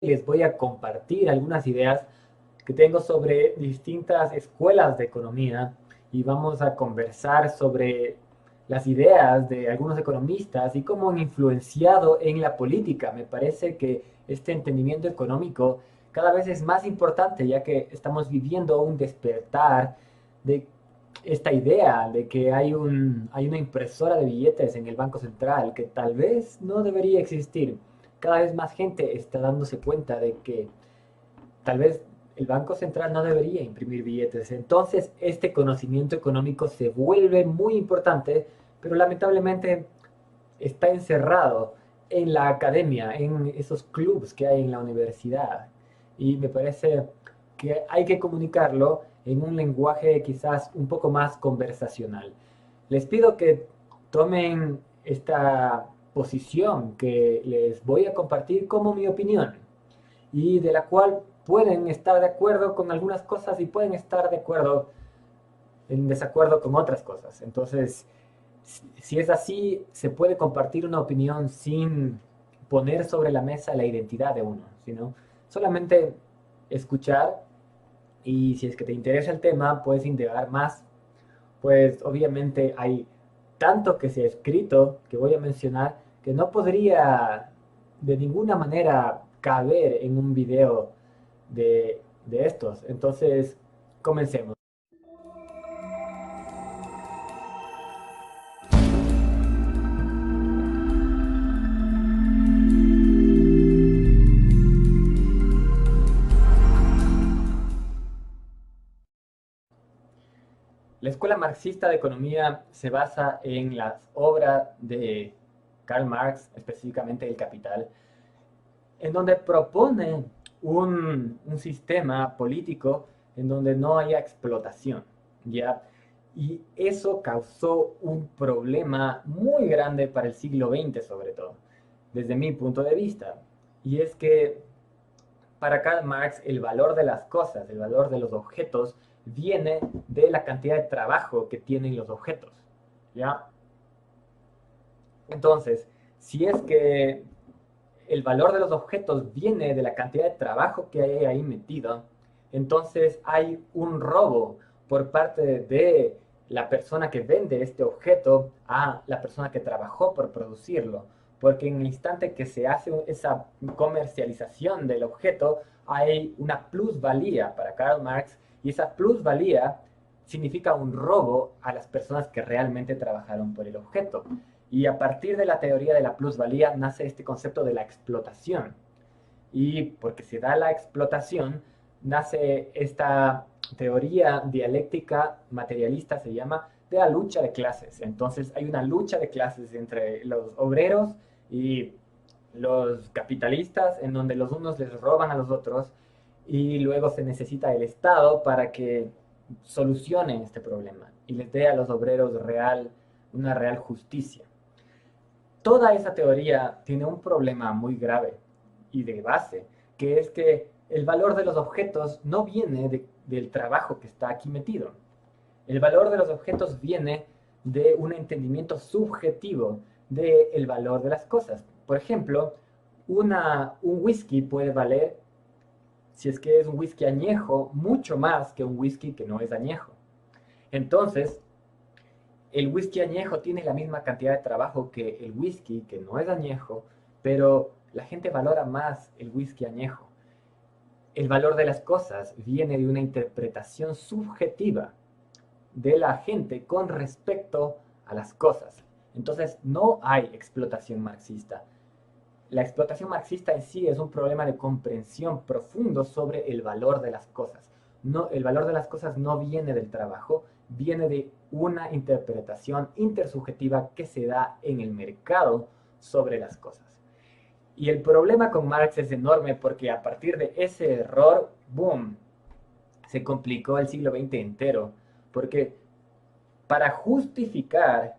les voy a compartir algunas ideas que tengo sobre distintas escuelas de economía y vamos a conversar sobre las ideas de algunos economistas y cómo han influenciado en la política. Me parece que este entendimiento económico cada vez es más importante, ya que estamos viviendo un despertar de esta idea de que hay una impresora de billetes en el Banco Central que tal vez no debería existir. Cada vez más gente está dándose cuenta de que tal vez el Banco Central no debería imprimir billetes. Entonces, este conocimiento económico se vuelve muy importante, pero lamentablemente está encerrado en la academia, en esos clubes que hay en la universidad. Y me parece que hay que comunicarlo en un lenguaje quizás un poco más conversacional. Les pido que tomen esta posición que les voy a compartir como mi opinión y de la cual pueden estar de acuerdo con algunas cosas y pueden estar de acuerdo en desacuerdo con otras cosas. Entonces, si es así, se puede compartir una opinión sin poner sobre la mesa la identidad de uno, sino solamente escuchar y si es que te interesa el tema, puedes indagar más, pues obviamente hay tanto que se ha escrito que voy a mencionar que no podría de ninguna manera caber en un video de estos. Entonces, comencemos. La escuela marxista de economía se basa en las obras de Karl Marx, específicamente El Capital, en donde propone un sistema político en donde no haya explotación, ¿ya? Y eso causó un problema muy grande para el siglo XX, sobre todo, desde mi punto de vista. Y es que para Karl Marx el valor de las cosas, el valor de los objetos, viene de la cantidad de trabajo que tienen los objetos, ¿ya? Entonces, si es que el valor de los objetos viene de la cantidad de trabajo que hay ahí metido, entonces hay un robo por parte de la persona que vende este objeto a la persona que trabajó por producirlo. Porque en el instante que se hace esa comercialización del objeto, hay una plusvalía para Karl Marx y esa plusvalía significa un robo a las personas que realmente trabajaron por el objeto. Y a partir de la teoría de la plusvalía nace este concepto de la explotación. Y porque se da la explotación, nace esta teoría dialéctica materialista, se llama, de la lucha de clases. Entonces hay una lucha de clases entre los obreros y los capitalistas, en donde los unos les roban a los otros y luego se necesita el Estado para que solucione este problema y les dé a los obreros una real justicia. Toda esa teoría tiene un problema muy grave y de base, que es que el valor de los objetos no viene del trabajo que está aquí metido. El valor de los objetos viene de un entendimiento subjetivo del valor de las cosas. Por ejemplo, un whisky puede valer, si es que es un whisky añejo, mucho más que un whisky que no es añejo. Entonces, el whisky añejo tiene la misma cantidad de trabajo que el whisky que no es añejo, pero la gente valora más el whisky añejo. El valor de las cosas viene de una interpretación subjetiva de la gente con respecto a las cosas. Entonces, no hay explotación marxista. La explotación marxista en sí es un problema de comprensión profundo sobre el valor de las cosas. No, el valor de las cosas no viene del trabajo, viene de una interpretación intersubjetiva que se da en el mercado sobre las cosas. Y el problema con Marx es enorme porque a partir de ese error, boom, se complicó el siglo XX entero. Porque para justificar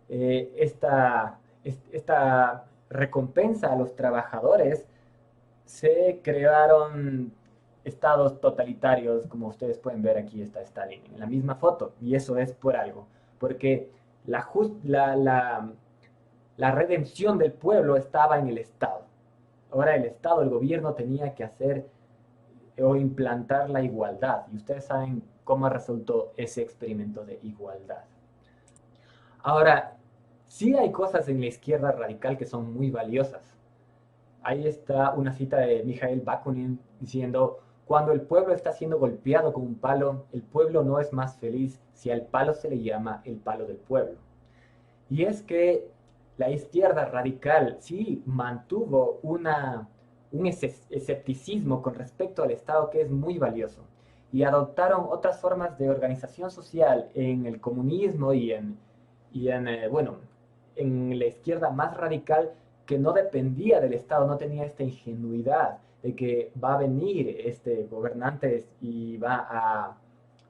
esta recompensa a los trabajadores, se crearon estados totalitarios, como ustedes pueden ver aquí está Stalin, en la misma foto, y eso es por algo, porque la redención del pueblo estaba en el Estado. ahora el Estado, el gobierno tenía que hacer o implantar la igualdad. Y ustedes saben cómo resultó ese experimento de igualdad. Ahora, sí hay cosas en la izquierda radical que son muy valiosas. Ahí está una cita de Mikhail Bakunin diciendo, cuando el pueblo está siendo golpeado con un palo, el pueblo no es más feliz si al palo se le llama el palo del pueblo. Y es que la izquierda radical sí mantuvo un escepticismo con respecto al Estado que es muy valioso. Y adoptaron otras formas de organización social en el comunismo bueno, en la izquierda más radical que no dependía del Estado, no tenía esta ingenuidad de que va a venir este gobernante y va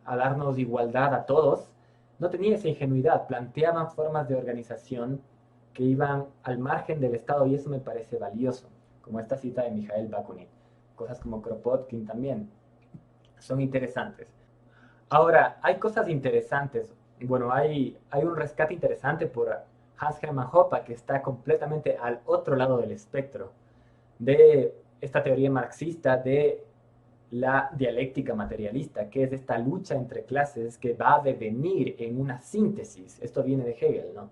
a darnos igualdad a todos. No tenía esa ingenuidad, planteaban formas de organización que iban al margen del Estado y eso me parece valioso, como esta cita de Mikhail Bakunin. Cosas como Kropotkin también son interesantes. Ahora, hay cosas interesantes. Bueno, hay un rescate interesante por Hans Hermann Hoppe que está completamente al otro lado del espectro de esta teoría marxista de la dialéctica materialista, que es esta lucha entre clases que va a devenir en una síntesis. Esto viene de Hegel, ¿no?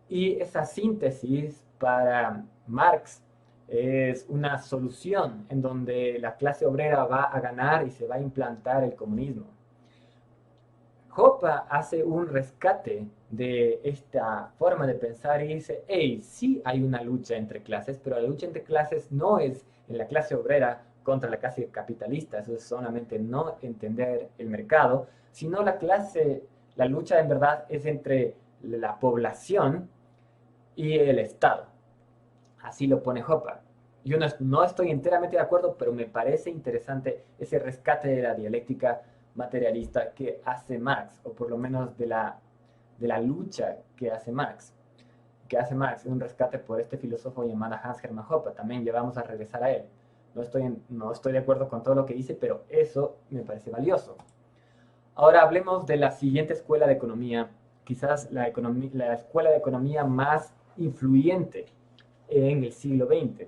Y esa síntesis para Marx es una solución en donde la clase obrera va a ganar y se va a implantar el comunismo. Hoppe hace un rescate de esta forma de pensar y dice, hey, sí hay una lucha entre clases, pero la lucha entre clases no es en la clase obrera contra la clase capitalista, eso es solamente no entender el mercado, sino la lucha en verdad es entre la población y el Estado. Así lo pone Hoppe. Yo no estoy enteramente de acuerdo, pero me parece interesante ese rescate de la dialéctica materialista que hace Marx, o por lo menos de la lucha que hace Marx. Es un rescate por este filósofo llamado Hans Hermann Hoppe. También ya vamos a regresar a él. No estoy de acuerdo con todo lo que dice, pero eso me parece valioso. Ahora hablemos de la siguiente escuela de economía, quizás la escuela de economía más influyente en el siglo XX.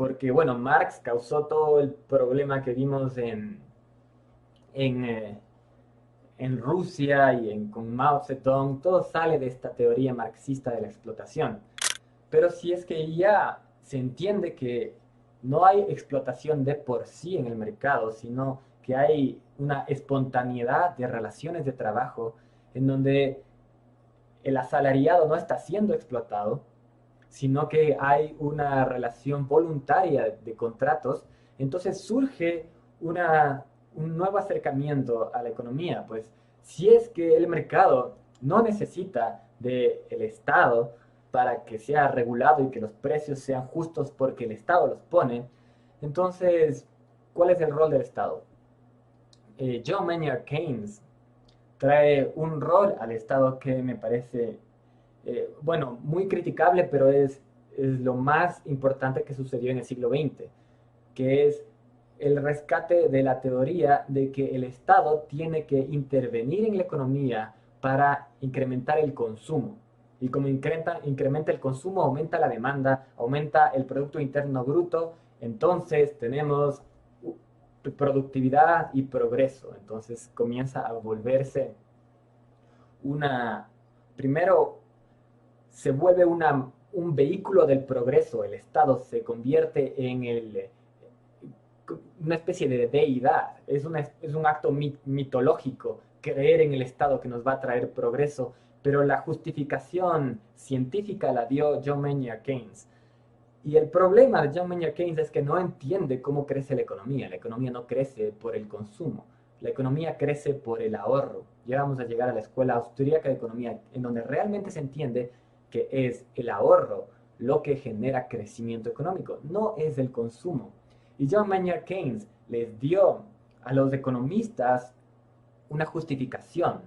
Porque, bueno, Marx causó todo el problema que vimos en, eh, en Rusia con Mao Zedong, todo sale de esta teoría marxista de la explotación. Pero si es que ya se entiende que no hay explotación de por sí en el mercado, sino que hay una espontaneidad de relaciones de trabajo en donde el asalariado no está siendo explotado, sino que hay una relación voluntaria de contratos, entonces surge un nuevo acercamiento a la economía. Pues si es que el mercado no necesita del Estado para que sea regulado y que los precios sean justos porque el Estado los pone, entonces, ¿cuál es el rol del Estado? John Maynard Keynes trae un rol al Estado que me parece bueno, muy criticable, pero es lo más importante que sucedió en el siglo XX, que es el rescate de la teoría de que el Estado tiene que intervenir en la economía para incrementar el consumo. Y como incrementa el consumo, aumenta la demanda, aumenta el Producto Interno Bruto, entonces tenemos productividad y progreso. Entonces comienza a volverse primero se vuelve un vehículo del progreso, el Estado se convierte en una especie de deidad, es un acto mitológico creer en el Estado que nos va a traer progreso, pero la justificación científica la dio John Maynard Keynes. Y el problema de John Maynard Keynes es que no entiende cómo crece la economía no crece por el consumo, la economía crece por el ahorro. Ya vamos a llegar a la escuela austríaca de economía, en donde realmente se entiende que es el ahorro lo que genera crecimiento económico, no es el consumo. Y John Maynard Keynes les dio a los economistas una justificación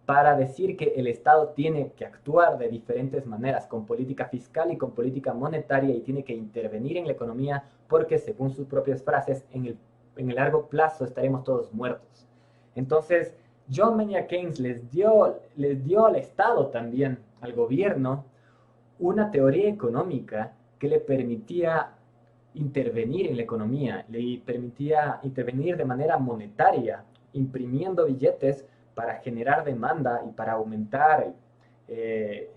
para decir que el Estado tiene que actuar de diferentes maneras, con política fiscal y con política monetaria, y tiene que intervenir en la economía porque, según sus propias frases, en el largo plazo estaremos todos muertos. Entonces, John Maynard Keynes les dio al Estado también, al gobierno, una teoría económica que le permitía intervenir en la economía, le permitía intervenir de manera monetaria, imprimiendo billetes para generar demanda y para aumentar eh,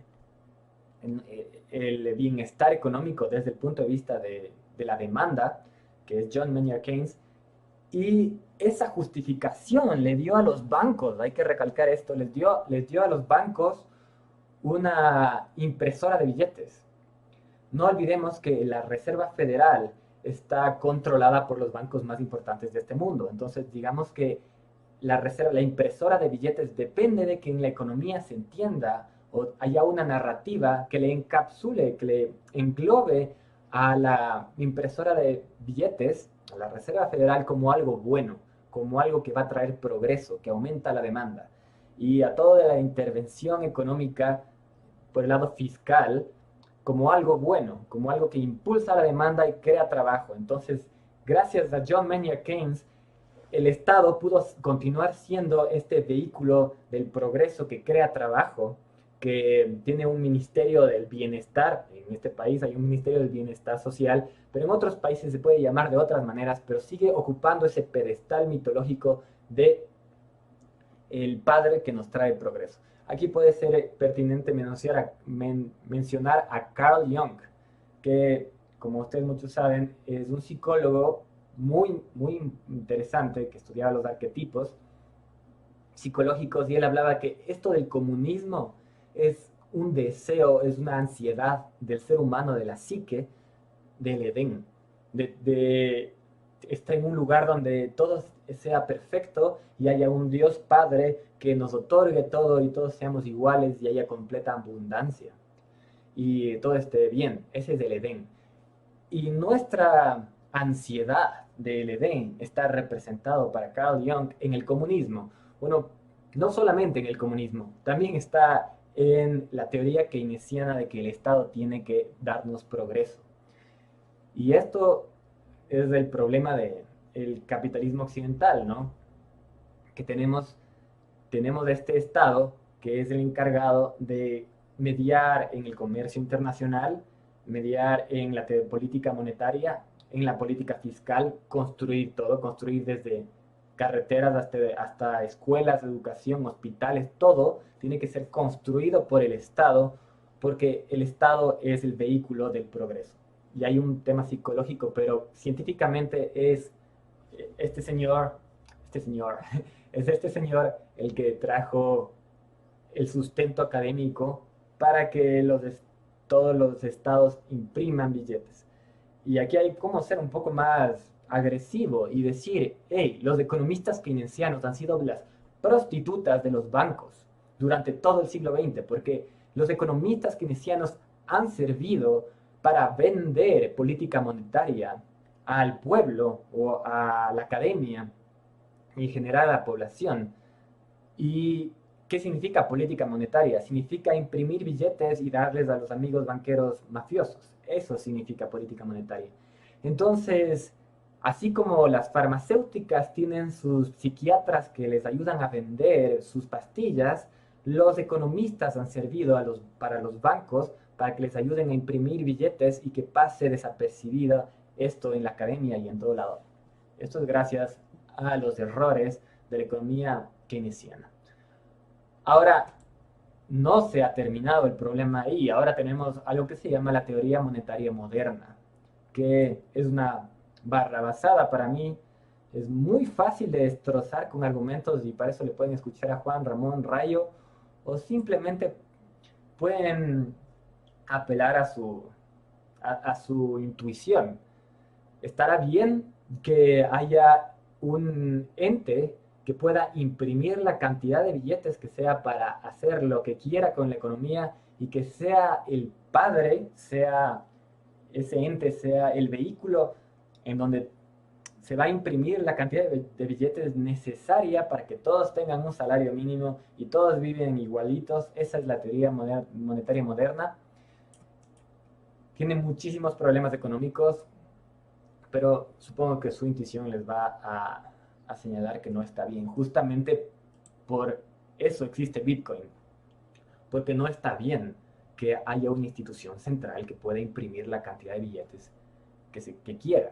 el bienestar económico desde el punto de vista de la demanda, que es John Maynard Keynes, y esa justificación le dio a los bancos, hay que recalcar esto, les dio a los bancos una impresora de billetes. No olvidemos que la Reserva Federal está controlada por los bancos más importantes de este mundo. Entonces, digamos que la impresora de billetes depende de que en la economía se entienda o haya una narrativa que le encapsule, que le englobe a la impresora de billetes, a la Reserva Federal, como algo bueno, como algo que va a traer progreso, que aumenta la demanda. Y a toda la intervención económica por el lado fiscal como algo bueno, como algo que impulsa la demanda y crea trabajo. Entonces, gracias a John Maynard Keynes, el Estado pudo continuar siendo este vehículo del progreso que crea trabajo, que tiene un ministerio del bienestar. En este país hay un ministerio del bienestar social, pero en otros países se puede llamar de otras maneras, pero sigue ocupando ese pedestal mitológico de el padre que nos trae progreso. Aquí puede ser pertinente mencionar a Carl Jung, que, como ustedes muchos saben, es un psicólogo muy interesante que estudiaba los arquetipos psicológicos, y él hablaba que esto del comunismo es un deseo, es una ansiedad del ser humano, de la psique, del Edén, de está en un lugar donde todo sea perfecto y haya un Dios Padre que nos otorgue todo y todos seamos iguales y haya completa abundancia y todo esté bien. Ese es el Edén. Y nuestra ansiedad del Edén está representado para Carl Jung en el comunismo. Bueno, no solamente en el comunismo, también está en la teoría keynesiana de que el Estado tiene que darnos progreso. Y esto es el problema del capitalismo occidental, ¿no? Que tenemos este Estado que es el encargado de mediar en el comercio internacional, mediar en la política monetaria, en la política fiscal, construir todo, construir desde carreteras hasta escuelas, educación, hospitales, todo tiene que ser construido por el Estado, porque el Estado es el vehículo del progreso. Y hay un tema psicológico, pero científicamente es este señor, es este señor el que trajo el sustento académico para que todos los estados impriman billetes. Y aquí hay como ser un poco más agresivo y decir, hey, los economistas keynesianos han sido las prostitutas de los bancos durante todo el siglo XX, porque los economistas keynesianos han servido para vender política monetaria al pueblo o a la academia y generar a la población. ¿Y qué significa política monetaria? Significa imprimir billetes y darles a los amigos banqueros mafiosos. Eso significa política monetaria. Entonces, así como las farmacéuticas tienen sus psiquiatras que les ayudan a vender sus pastillas, los economistas han servido para los bancos para que les ayuden a imprimir billetes y que pase desapercibido esto en la academia y en todo lado. Esto es gracias a los errores de la economía keynesiana. Ahora, no se ha terminado el problema ahí. Ahora tenemos algo que se llama la teoría monetaria moderna, que es una barra basada para mí. Es muy fácil de destrozar con argumentos y para eso le pueden escuchar a Juan Ramón Rayo o simplemente pueden apelar a su intuición. Estará bien que haya un ente que pueda imprimir la cantidad de billetes que sea para hacer lo que quiera con la economía y que sea el padre, sea ese ente, sea el vehículo en donde se va a imprimir la cantidad de billetes necesaria para que todos tengan un salario mínimo y todos viven igualitos. Esa es la teoría monetaria moderna. Tiene muchísimos problemas económicos, pero supongo que su intuición les va a señalar que no está bien. Justamente por eso existe Bitcoin, porque no está bien que haya una institución central que pueda imprimir la cantidad de billetes que quiera.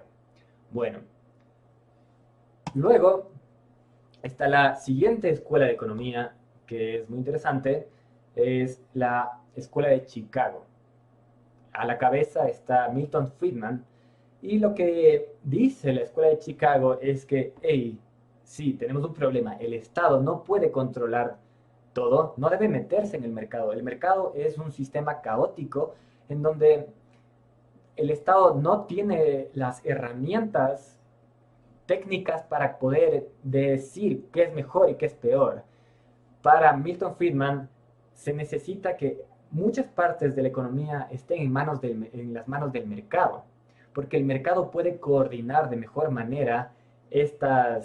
Bueno, luego está la siguiente escuela de economía, que es muy interesante, es la Escuela de Chicago. A la cabeza está Milton Friedman, y lo que dice la Escuela de Chicago es que, hey, sí, tenemos un problema, el Estado no puede controlar todo, no debe meterse en el mercado. El mercado es un sistema caótico en donde el Estado no tiene las herramientas técnicas para poder decir qué es mejor y qué es peor. Para Milton Friedman se necesita que muchas partes de la economía estén en las manos del mercado, porque el mercado puede coordinar de mejor manera esta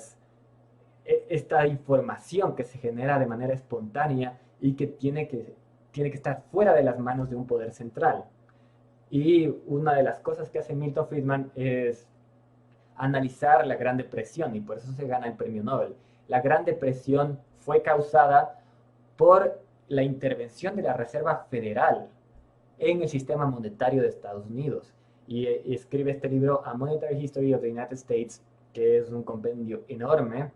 información que se genera de manera espontánea y que tiene que estar fuera de las manos de un poder central. Y una de las cosas que hace Milton Friedman es analizar la Gran Depresión, y por eso se gana el premio Nobel. La Gran Depresión fue causada por la intervención de la Reserva Federal en el sistema monetario de Estados Unidos. Y escribe este libro, A Monetary History of the United States, que es un compendio enorme,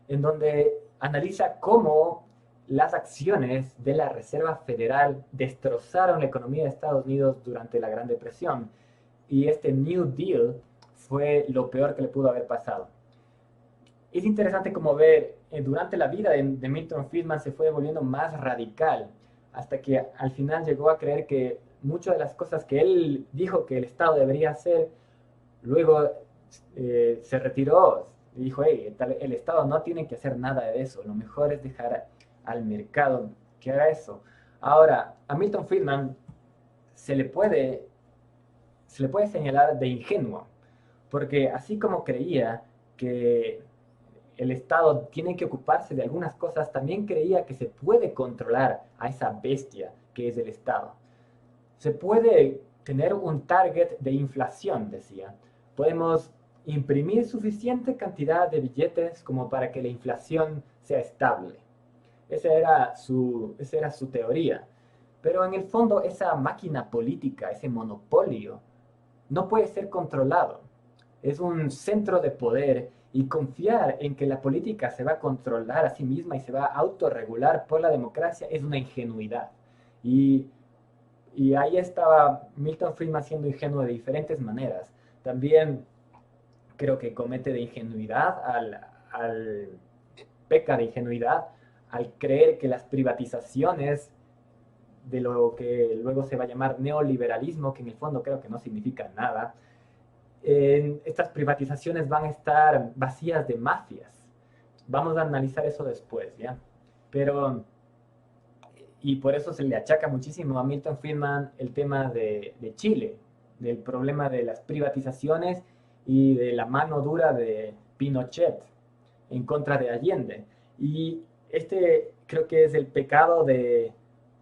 en donde analiza cómo las acciones de la Reserva Federal destrozaron la economía de Estados Unidos durante la Gran Depresión. Y este New Deal fue lo peor que le pudo haber pasado. Es interesante como ver, durante la vida de Milton Friedman se fue volviendo más radical, hasta que al final llegó a creer que muchas de las cosas que él dijo que el Estado debería hacer, luego se retiró y dijo, hey, el Estado no tiene que hacer nada de eso, lo mejor es dejar al mercado que haga eso. Ahora, a Milton Friedman se le puede señalar de ingenuo, porque así como creía que el Estado tiene que ocuparse de algunas cosas, también creía que se puede controlar a esa bestia que es el Estado. Se puede tener un target de inflación, decía. Podemos imprimir suficiente cantidad de billetes como para que la inflación sea estable. Esa era su teoría. Pero en el fondo esa máquina política, ese monopolio, no puede ser controlado. Es un centro de poder y confiar en que la política se va a controlar a sí misma y se va a autorregular por la democracia es una ingenuidad. Y, y ahí estaba Milton Friedman siendo ingenuo de diferentes maneras. También creo que comete de ingenuidad, peca de ingenuidad al creer que las privatizaciones de lo que luego se va a llamar neoliberalismo, que en el fondo creo que no significa nada, estas privatizaciones van a estar vacías de mafias. Vamos a analizar eso después, ¿ya? Pero, y por eso se le achaca muchísimo a Milton Friedman el tema de Chile, del problema de las privatizaciones y de la mano dura de Pinochet en contra de Allende. Y este creo que es el pecado de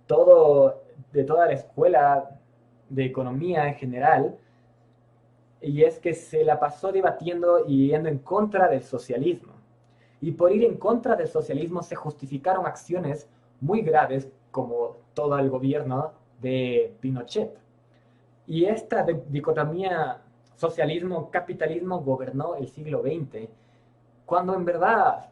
toda la escuela de economía en general, y es que se la pasó debatiendo y yendo en contra del socialismo. Y por ir en contra del socialismo se justificaron acciones muy graves como todo el gobierno de Pinochet. Y esta dicotomía socialismo-capitalismo gobernó el siglo XX, cuando en verdad,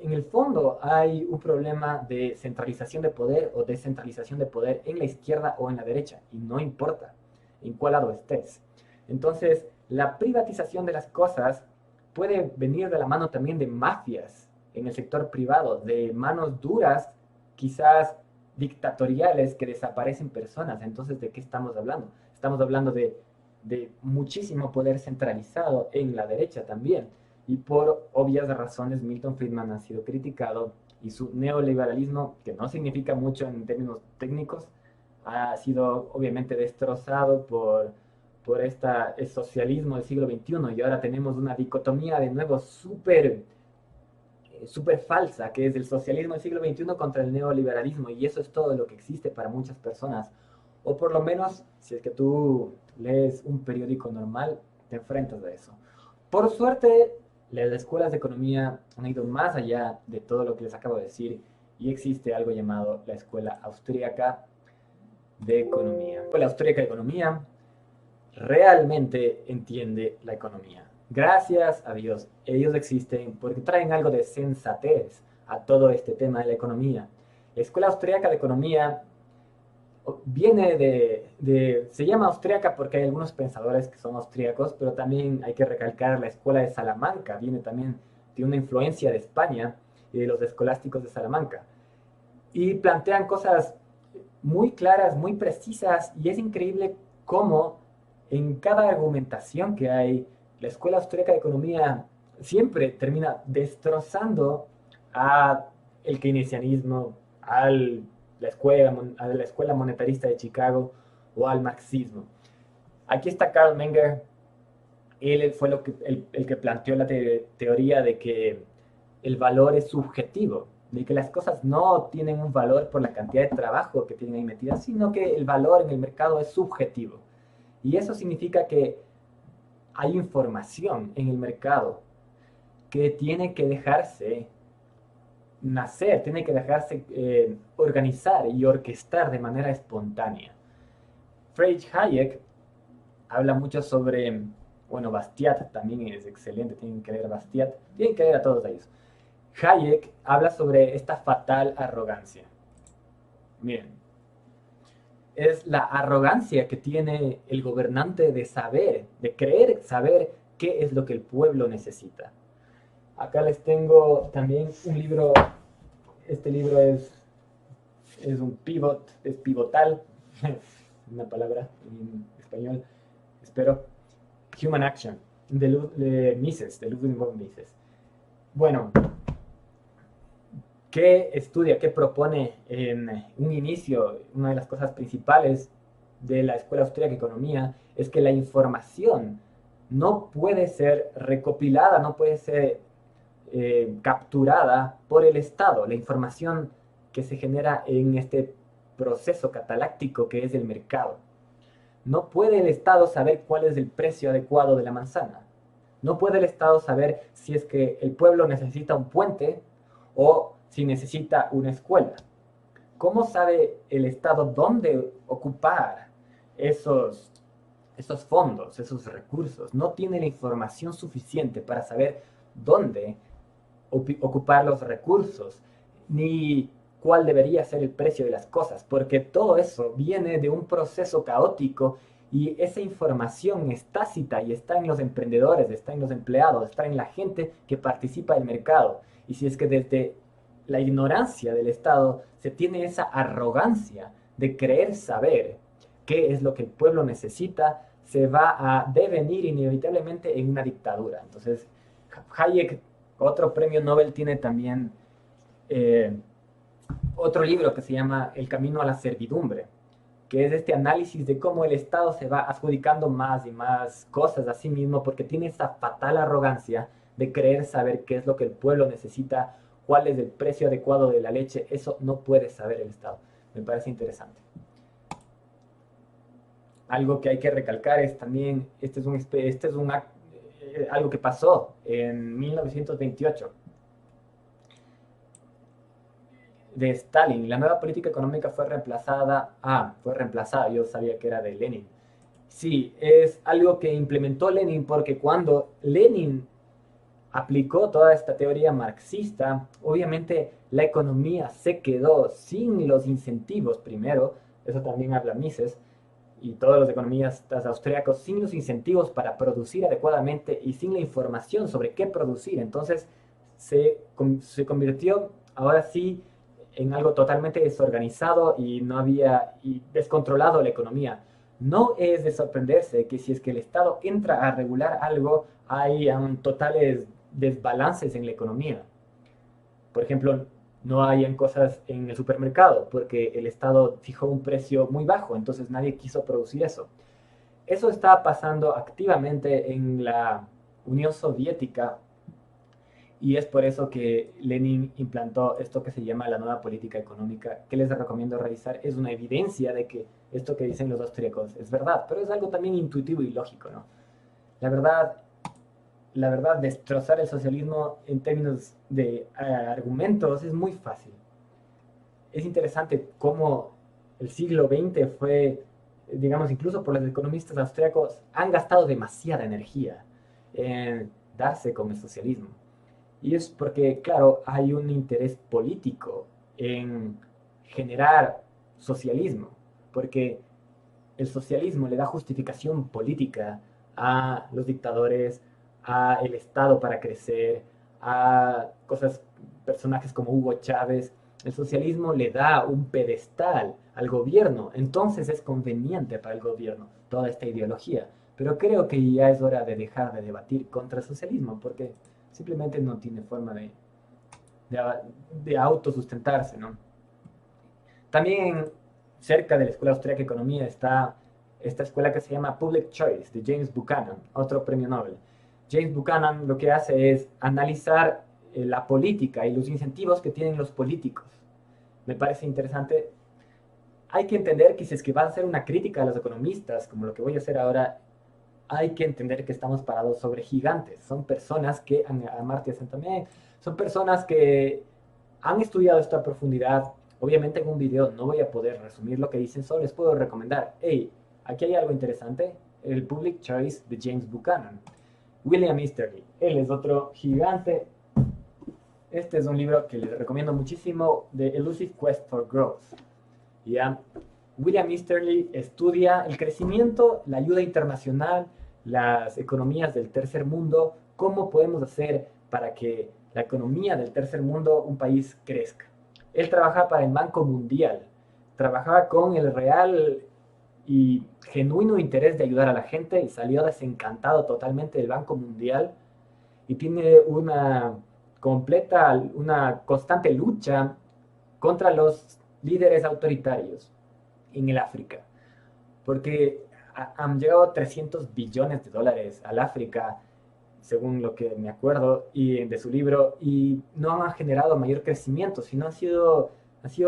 en el fondo, hay un problema de centralización de poder o descentralización de poder en la izquierda o en la derecha, y no importa en cuál lado estés. Entonces, la privatización de las cosas puede venir de la mano también de mafias en el sector privado, de manos duras, quizás dictatoriales, que desaparecen personas. Entonces, ¿de qué estamos hablando? Estamos hablando de muchísimo poder centralizado en la derecha también. Y por obvias razones, Milton Friedman ha sido criticado y su neoliberalismo, que no significa mucho en términos técnicos, ha sido obviamente destrozado por el socialismo del siglo XXI, y ahora tenemos una dicotomía de nuevo súper falsa, que es el socialismo del siglo XXI contra el neoliberalismo, y eso es todo lo que existe para muchas personas, o por lo menos si es que tú lees un periódico normal, te enfrentas a eso. Por suerte, las escuelas de economía han ido más allá de todo lo que les acabo de decir, y existe algo llamado la escuela austríaca, de Economía. La Austríaca de Economía realmente entiende la economía. Gracias a Dios, ellos existen porque traen algo de sensatez a todo este tema de la economía. La Escuela Austríaca de Economía viene se llama austríaca porque hay algunos pensadores que son austríacos, pero también hay que recalcar la Escuela de Salamanca, viene también de una influencia de España y de los escolásticos de Salamanca. Y plantean cosas muy claras, muy precisas, y es increíble cómo en cada argumentación que hay, la Escuela Austríaca de Economía siempre termina destrozando a el keynesianismo, a la escuela monetarista de Chicago o al marxismo. Aquí está Karl Menger, él fue el que planteó la teoría de que el valor es subjetivo, de que las cosas no tienen un valor por la cantidad de trabajo que tienen ahí metidas, sino que el valor en el mercado es subjetivo. Y eso significa que hay información en el mercado que tiene que dejarse nacer, tiene que dejarse organizar y orquestar de manera espontánea. Friedrich Hayek habla mucho sobre, bueno, Bastiat también es excelente, tienen que leer Bastiat, tienen que leer a todos ellos. Hayek habla sobre esta fatal arrogancia. Miren, es la arrogancia que tiene el gobernante de saber, de creer saber qué es lo que el pueblo necesita. Acá les tengo también un libro, este libro es un pivot, es pivotal, una palabra en español, espero. Human Action, de Mises, de Ludwig von Mises. Bueno, ¿qué estudia, qué propone en un inicio? Una de las cosas principales de la Escuela Austríaca de Economía es que la información no puede ser recopilada, no puede ser capturada por el Estado. La información que se genera en este proceso cataláctico que es el mercado. No puede el Estado saber cuál es el precio adecuado de la manzana. No puede el Estado saber si es que el pueblo necesita un puente o si necesita una escuela. ¿Cómo sabe el Estado dónde ocupar esos fondos, esos recursos? No tiene la información suficiente para saber dónde ocupar los recursos, ni cuál debería ser el precio de las cosas, porque todo eso viene de un proceso caótico y esa información es tácita y está en los emprendedores, está en los empleados, está en la gente que participa del mercado. Y si es que desde la ignorancia del Estado se tiene esa arrogancia de creer saber qué es lo que el pueblo necesita, se va a devenir inevitablemente en una dictadura. Entonces, Hayek, otro premio Nobel, tiene también otro libro que se llama El camino a la servidumbre, que es este análisis de cómo el Estado se va adjudicando más y más cosas a sí mismo porque tiene esa fatal arrogancia de creer saber qué es lo que el pueblo necesita, cuál es el precio adecuado de la leche. Eso no puede saber el Estado. Me parece interesante. Algo que hay que recalcar es también, algo que pasó en 1928 de Stalin. La nueva política económica fue reemplazada, yo sabía que era de Lenin. Sí, es algo que implementó Lenin porque cuando Lenin aplicó toda esta teoría marxista, obviamente la economía se quedó sin los incentivos primero, eso también habla Mises, y todos los economistas austríacos, sin los incentivos para producir adecuadamente y sin la información sobre qué producir. Entonces se convirtió ahora sí en algo totalmente desorganizado y no había y descontrolado la economía. No es de sorprenderse que si es que el Estado entra a regular algo, hay totales desbalances en la economía. Por ejemplo, no hayan cosas en el supermercado porque el Estado fijó un precio muy bajo, entonces nadie quiso producir eso. Eso está pasando activamente en la Unión Soviética y es por eso que Lenin implantó esto que se llama la nueva política económica, que les recomiendo revisar. Es una evidencia de que esto que dicen los austríacos es verdad, pero es algo también intuitivo y lógico, ¿no? La verdad, destrozar el socialismo en términos de argumentos es muy fácil. Es interesante cómo el siglo XX fue, digamos, incluso por los economistas austriacos, han gastado demasiada energía en darse con el socialismo. Y es porque, claro, hay un interés político en generar socialismo, porque el socialismo le da justificación política a los dictadores, a el Estado para crecer, a cosas, personajes como Hugo Chávez. El socialismo le da un pedestal al gobierno, entonces es conveniente para el gobierno toda esta ideología. Pero creo que ya es hora de dejar de debatir contra el socialismo, porque simplemente no tiene forma de, de autosustentarse, ¿no? También cerca de la Escuela Austríaca de Economía está esta escuela que se llama Public Choice, de James Buchanan, otro premio Nobel. James Buchanan lo que hace es analizar la política y los incentivos que tienen los políticos. Me parece interesante. Hay que entender que si es que va a hacer una crítica a los economistas, como lo que voy a hacer ahora, hay que entender que estamos parados sobre gigantes. Son personas que, Amartya Sen también, son personas que han estudiado esto a profundidad. Obviamente en un video no voy a poder resumir lo que dicen, solo les puedo recomendar, hey, aquí hay algo interesante, el Public Choice de James Buchanan. William Easterly, él es otro gigante. Este es un libro que les recomiendo muchísimo, The Elusive Quest for Growth. ¿Ya? William Easterly estudia el crecimiento, la ayuda internacional, las economías del tercer mundo, cómo podemos hacer para que la economía del tercer mundo, un país, crezca. Él trabajaba para el Banco Mundial, trabajaba con el real y genuino interés de ayudar a la gente y salió desencantado totalmente del Banco Mundial y tiene una constante lucha contra los líderes autoritarios en el África, porque han llegado 300 billones de dólares al África, según lo que me acuerdo y de su libro, y no han generado mayor crecimiento, sino han sido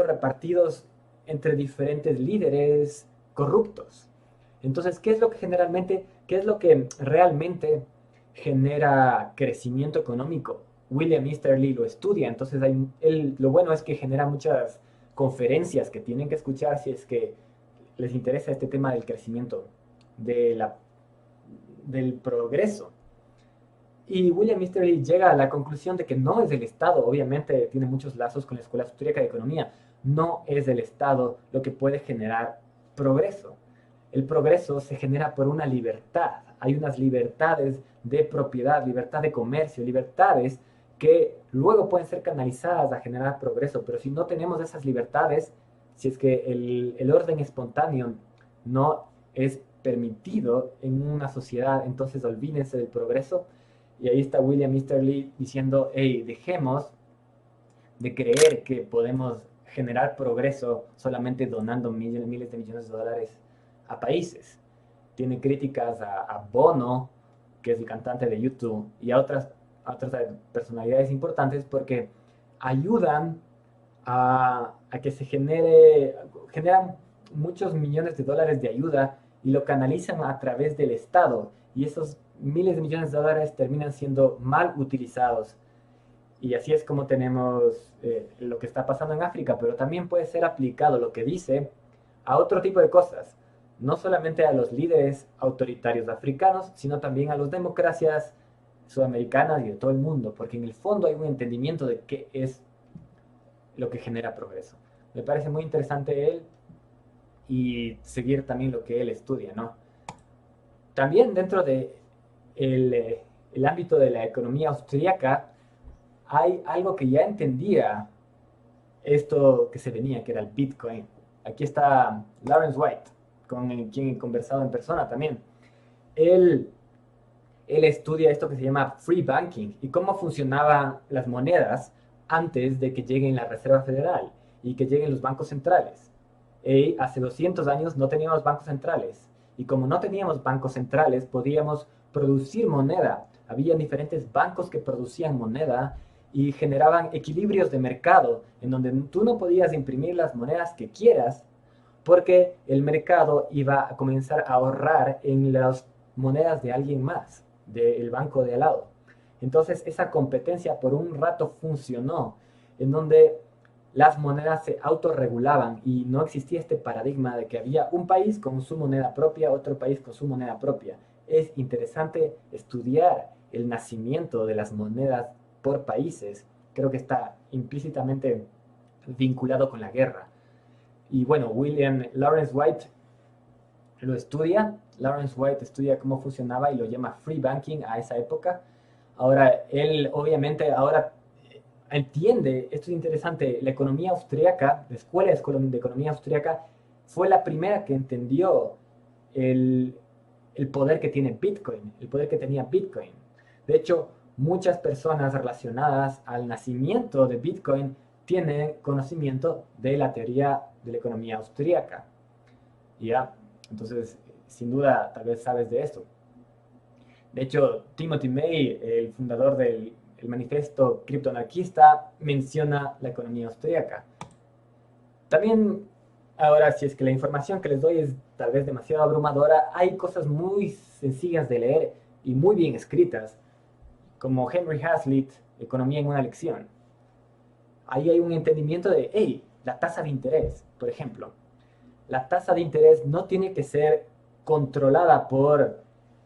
repartidos entre diferentes líderes corruptos. Entonces, qué es lo que realmente genera crecimiento económico? William Easterly lo estudia, entonces lo bueno es que genera muchas conferencias que tienen que escuchar si es que les interesa este tema del crecimiento, de del progreso. Y William Easterly llega a la conclusión de que no es el Estado, obviamente tiene muchos lazos con la Escuela Austríaca de Economía, no es el Estado lo que puede generar progreso. El progreso se genera por una libertad. Hay unas libertades de propiedad, libertad de comercio, libertades que luego pueden ser canalizadas a generar progreso. Pero si no tenemos esas libertades, si es que el orden espontáneo no es permitido en una sociedad, entonces olvídense del progreso. Y ahí está William Easterly diciendo, hey, dejemos de creer que podemos generar progreso solamente donando miles de millones de dólares a países. Tiene críticas a Bono, que es el cantante de YouTube, y a otras personalidades importantes porque ayudan a que se generan muchos millones de dólares de ayuda y lo canalizan a través del Estado. Y esos miles de millones de dólares terminan siendo mal utilizados. Y así es como tenemos lo que está pasando en África, pero también puede ser aplicado lo que dice a otro tipo de cosas, no solamente a los líderes autoritarios africanos, sino también a las democracias sudamericanas y de todo el mundo, porque en el fondo hay un entendimiento de qué es lo que genera progreso. Me parece muy interesante él y seguir también lo que él estudia, ¿no? También dentro de el ámbito de la economía austríaca hay algo que ya entendía esto que se venía, que era el Bitcoin. Aquí está Lawrence White, con quien he conversado en persona también. Él, él estudia esto que se llama free banking y cómo funcionaban las monedas antes de que lleguen la Reserva Federal y que lleguen los bancos centrales. Y hace 200 años no teníamos bancos centrales. Y como no teníamos bancos centrales, podíamos producir moneda. Había diferentes bancos que producían moneda y generaban equilibrios de mercado en donde tú no podías imprimir las monedas que quieras porque el mercado iba a comenzar a ahorrar en las monedas de alguien más, del banco de al lado. Entonces esa competencia por un rato funcionó, en donde las monedas se autorregulaban y no existía este paradigma de que había un país con su moneda propia, otro país con su moneda propia. Es interesante estudiar el nacimiento de las monedas por países. Creo que está implícitamente vinculado con la guerra. Y bueno, William Lawrence White lo estudia. Lawrence White estudia cómo funcionaba y lo llama free banking a esa época. Ahora, él obviamente ahora entiende, esto es interesante, la economía austríaca, la escuela de economía austríaca, fue la primera que entendió el, el poder que tiene Bitcoin, el poder que tenía Bitcoin. De hecho, muchas personas relacionadas al nacimiento de Bitcoin tienen conocimiento de la teoría de la economía austríaca. ¿Ya? Entonces, sin duda, tal vez sabes de esto. De hecho, Timothy May, el fundador del manifiesto criptoanarquista, menciona la economía austríaca. También, ahora, si es que la información que les doy es tal vez demasiado abrumadora, hay cosas muy sencillas de leer y muy bien escritas, como Henry Hazlitt, Economía en una lección. Ahí hay un entendimiento de, hey, la tasa de interés, por ejemplo. La tasa de interés no tiene que ser controlada por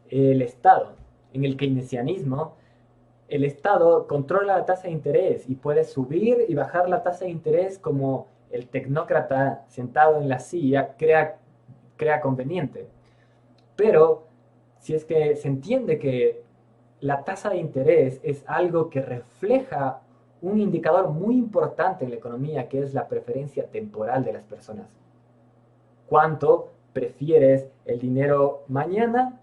el Estado. En el keynesianismo, el Estado controla la tasa de interés y puede subir y bajar la tasa de interés como el tecnócrata sentado en la silla crea conveniente. Pero si es que se entiende que la tasa de interés es algo que refleja un indicador muy importante en la economía, que es la preferencia temporal de las personas. ¿Cuánto prefieres el dinero mañana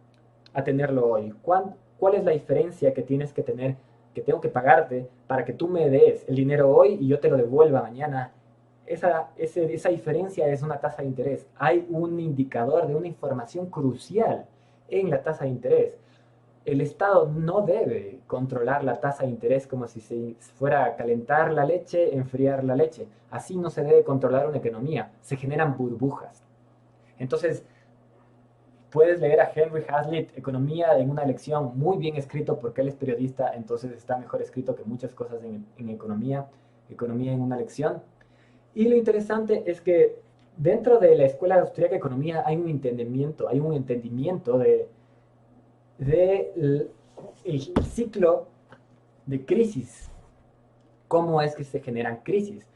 a tenerlo hoy? ¿Cuál es la diferencia que tienes que tener, que tengo que pagarte para que tú me des el dinero hoy y yo te lo devuelva mañana? Esa diferencia es una tasa de interés. Hay un indicador de una información crucial en la tasa de interés. El Estado no debe controlar la tasa de interés como si se fuera a calentar la leche, enfriar la leche. Así no se debe controlar una economía. Se generan burbujas. Entonces, puedes leer a Henry Hazlitt, Economía en una lección, muy bien escrito porque él es periodista, entonces está mejor escrito que muchas cosas en economía, Economía en una lección. Y lo interesante es que dentro de la Escuela Austríaca de Economía hay un entendimiento de el ciclo de crisis, cómo es que se generan crisis.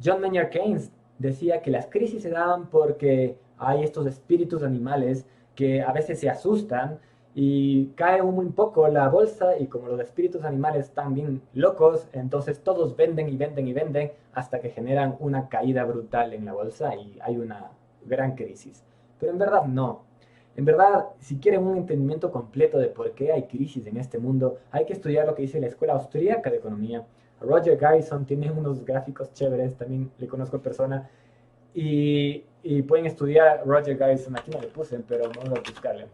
John Maynard Keynes decía que las crisis se daban porque hay estos espíritus animales que a veces se asustan y cae muy poco la bolsa y como los espíritus animales están bien locos, entonces todos venden y venden y venden hasta que generan una caída brutal en la bolsa y hay una gran crisis. Pero en verdad no. En verdad, si quieren un entendimiento completo de por qué hay crisis en este mundo, hay que estudiar lo que dice la Escuela Austríaca de Economía. Roger Garrison tiene unos gráficos chéveres, también le conozco en persona, y pueden estudiar Roger Garrison, aquí no le puse, pero vamos a buscarle.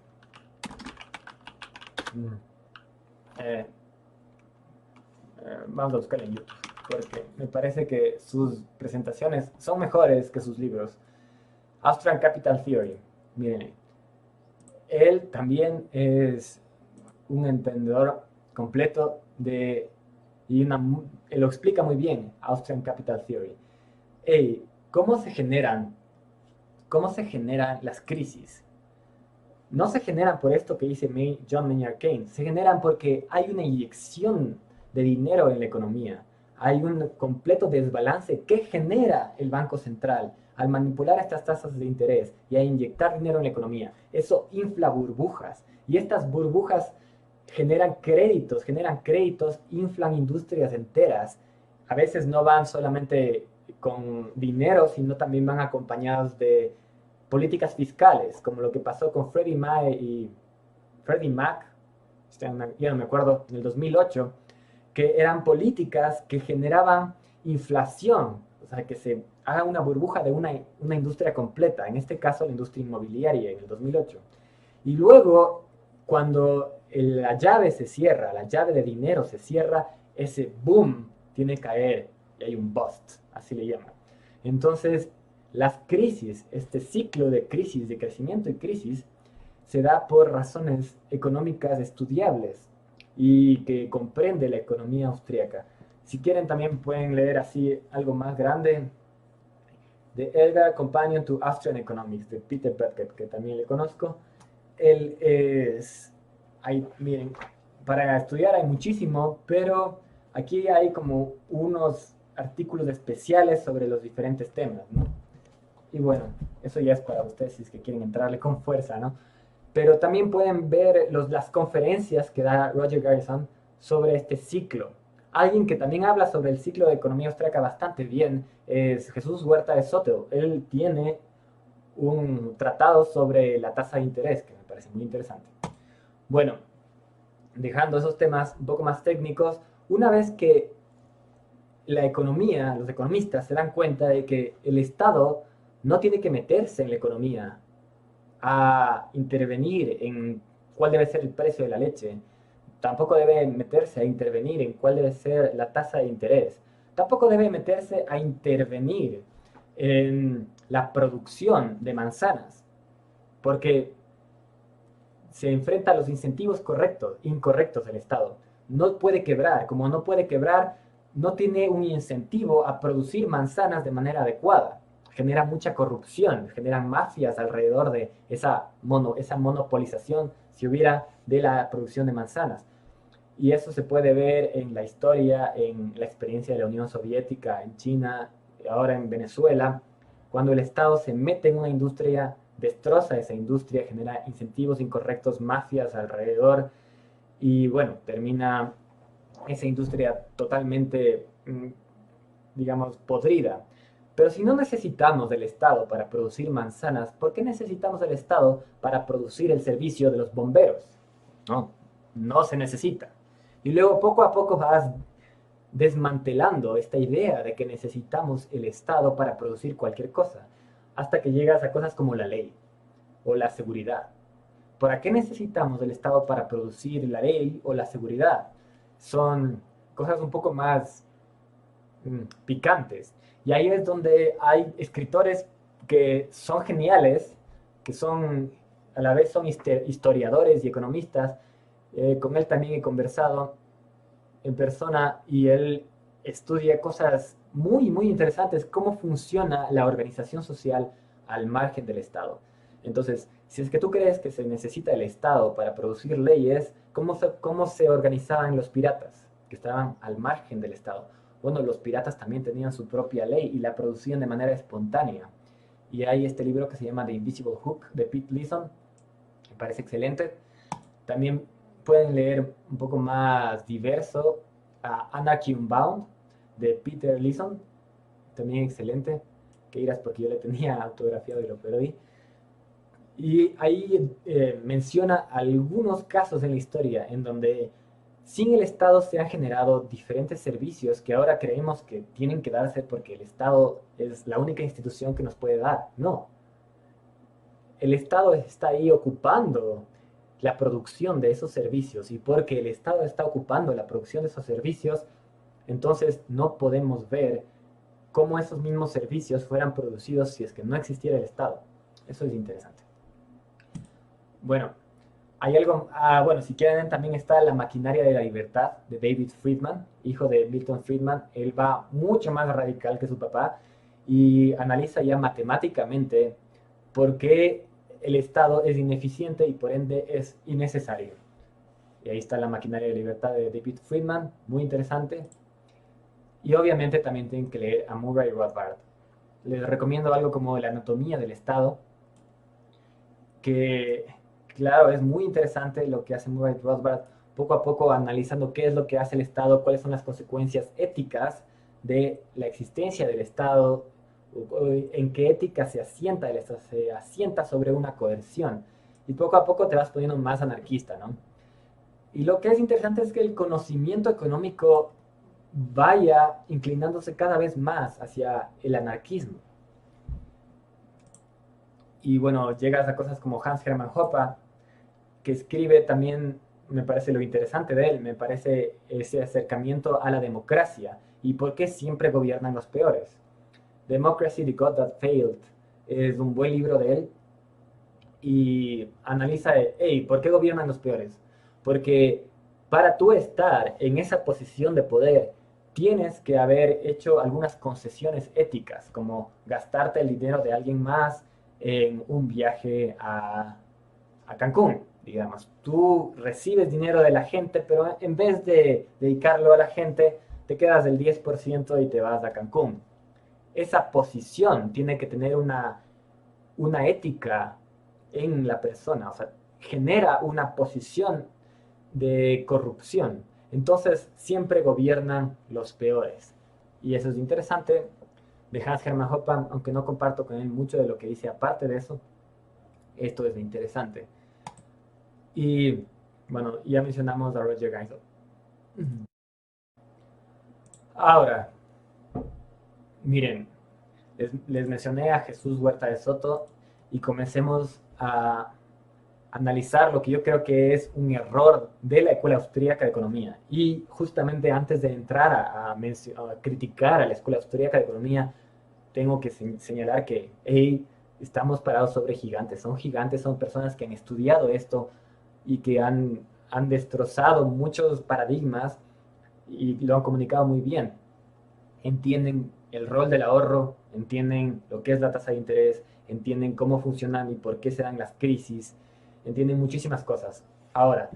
Vamos a buscarle en YouTube, porque me parece que sus presentaciones son mejores que sus libros. Austrian Capital Theory, miren, él también es un entendedor completo y él lo explica muy bien, Austrian Capital Theory. Hey, ¿cómo se generan las crisis? No se generan por esto que dice John Maynard Keynes, se generan porque hay una inyección de dinero en la economía. Hay un completo desbalance que genera el Banco Central al manipular estas tasas de interés y a inyectar dinero en la economía. Eso infla burbujas y estas burbujas generan créditos, inflan industrias enteras. A veces no van solamente con dinero, sino también van acompañados de políticas fiscales, como lo que pasó con Freddie Mac, ya no me acuerdo, en el 2008, que eran políticas que generaban inflación, o sea, que se haga una burbuja de una industria completa, en este caso la industria inmobiliaria en el 2008. Y luego, cuando la llave se cierra, la llave de dinero se cierra, ese boom tiene que caer y hay un bust, así le llaman. Entonces, las crisis, este ciclo de crisis, de crecimiento y crisis, se da por razones económicas estudiables y que comprende la economía austríaca. Si quieren también pueden leer así algo más grande, The Elgar Companion to Austrian Economics, de Peter Beckett, que también le conozco. Él es, ahí, miren, para estudiar hay muchísimo, pero aquí hay como unos artículos especiales sobre los diferentes temas, ¿no? Y bueno, eso ya es para ustedes si es que quieren entrarle con fuerza, ¿no? Pero también pueden ver las conferencias que da Roger Garrison sobre este ciclo. Alguien que también habla sobre el ciclo de economía austríaca bastante bien es Jesús Huerta de Soto. Él tiene un tratado sobre la tasa de interés que me parece muy interesante. Bueno, dejando esos temas un poco más técnicos, una vez que la economía, los economistas se dan cuenta de que el Estado no tiene que meterse en la economía a intervenir en cuál debe ser el precio de la leche, tampoco debe meterse a intervenir en cuál debe ser la tasa de interés, tampoco debe meterse a intervenir en la producción de manzanas, porque se enfrenta a los incentivos incorrectos del Estado. No puede quebrar, como no puede quebrar, no tiene un incentivo a producir manzanas de manera adecuada. Genera mucha corrupción, generan mafias alrededor de esa monopolización, si hubiera, de la producción de manzanas. Y eso se puede ver en la historia, en la experiencia de la Unión Soviética, en China, ahora en Venezuela, cuando el Estado se mete en una industria, destroza esa industria, genera incentivos incorrectos, mafias alrededor, y bueno, termina esa industria totalmente, digamos, podrida. Pero si no necesitamos del Estado para producir manzanas, ¿por qué necesitamos del Estado para producir el servicio de los bomberos? No, no se necesita. Y luego poco a poco vas desmantelando esta idea de que necesitamos el Estado para producir cualquier cosa, hasta que llegas a cosas como la ley o la seguridad. ¿Para qué necesitamos del Estado para producir la ley o la seguridad? Son cosas un poco más picantes. Y ahí es donde hay escritores que son geniales, que son a la vez son historiadores y economistas. Con él también he conversado en persona y él estudia cosas muy, muy interesantes, cómo funciona la organización social al margen del Estado. Entonces, si es que tú crees que se necesita el Estado para producir leyes, cómo se organizaban los piratas, que estaban al margen del Estado? Bueno, los piratas también tenían su propia ley y la producían de manera espontánea. Y hay este libro que se llama The Invisible Hook de Pete Leeson, me parece excelente. También pueden leer un poco más diverso a Anarchy Unbound de Peter Leeson, también excelente, que irás porque yo le tenía autografiado y lo perdí. Y ahí menciona algunos casos en la historia en donde sin el Estado se han generado diferentes servicios que ahora creemos que tienen que darse porque el Estado es la única institución que nos puede dar. No. El Estado está ahí ocupando la producción de esos servicios y porque el Estado está ocupando la producción de esos servicios, entonces no podemos ver cómo esos mismos servicios fueran producidos si es que no existiera el Estado. Eso es interesante. Bueno, hay algo, bueno, si quieren también está La maquinaria de la libertad de David Friedman, hijo de Milton Friedman. Él va mucho más radical que su papá y analiza ya matemáticamente por qué el Estado es ineficiente y por ende es innecesario. Y ahí está La maquinaria de la libertad de David Friedman, muy interesante. Y obviamente también tienen que leer a Murray Rothbard. Les recomiendo algo como La anatomía del Estado, que claro, es muy interesante lo que hace Murray Rothbard, poco a poco analizando qué es lo que hace el Estado, cuáles son las consecuencias éticas de la existencia del Estado, en qué ética se asienta el Estado, se asienta sobre una coerción. Y poco a poco te vas poniendo más anarquista, ¿no? Y lo que es interesante es que el conocimiento económico vaya inclinándose cada vez más hacia el anarquismo. Y bueno, llegas a cosas como Hans Hermann Hoppe, que escribe también, me parece lo interesante de él, me parece ese acercamiento a la democracia y por qué siempre gobiernan los peores. Democracy, The God That Failed, es un buen libro de él y analiza, hey, ¿por qué gobiernan los peores? Porque para tú estar en esa posición de poder, tienes que haber hecho algunas concesiones éticas, como gastarte el dinero de alguien más en un viaje a Cancún, digamos. Tú recibes dinero de la gente, pero en vez de dedicarlo a la gente, te quedas el 10% y te vas a Cancún. Esa posición tiene que tener una ética en la persona, o sea, genera una posición de corrupción. Entonces siempre gobiernan los peores. Y eso es interesante de Hans Hermann Hoppe, aunque no comparto con él mucho de lo que dice aparte de eso, esto es interesante. Y bueno, ya mencionamos a Roger Geisel. Ahora, miren, les mencioné a Jesús Huerta de Soto y comencemos a analizar lo que yo creo que es un error de la Escuela Austríaca de Economía. Y justamente antes de entrar a criticar a la Escuela Austríaca de Economía, tengo que señalar que hey, estamos parados sobre gigantes, son personas que han estudiado esto y que han destrozado muchos paradigmas y lo han comunicado muy bien. Entienden el rol del ahorro, entienden lo que es la tasa de interés, entienden cómo funcionan y por qué se dan las crisis, entienden muchísimas cosas. Ahora,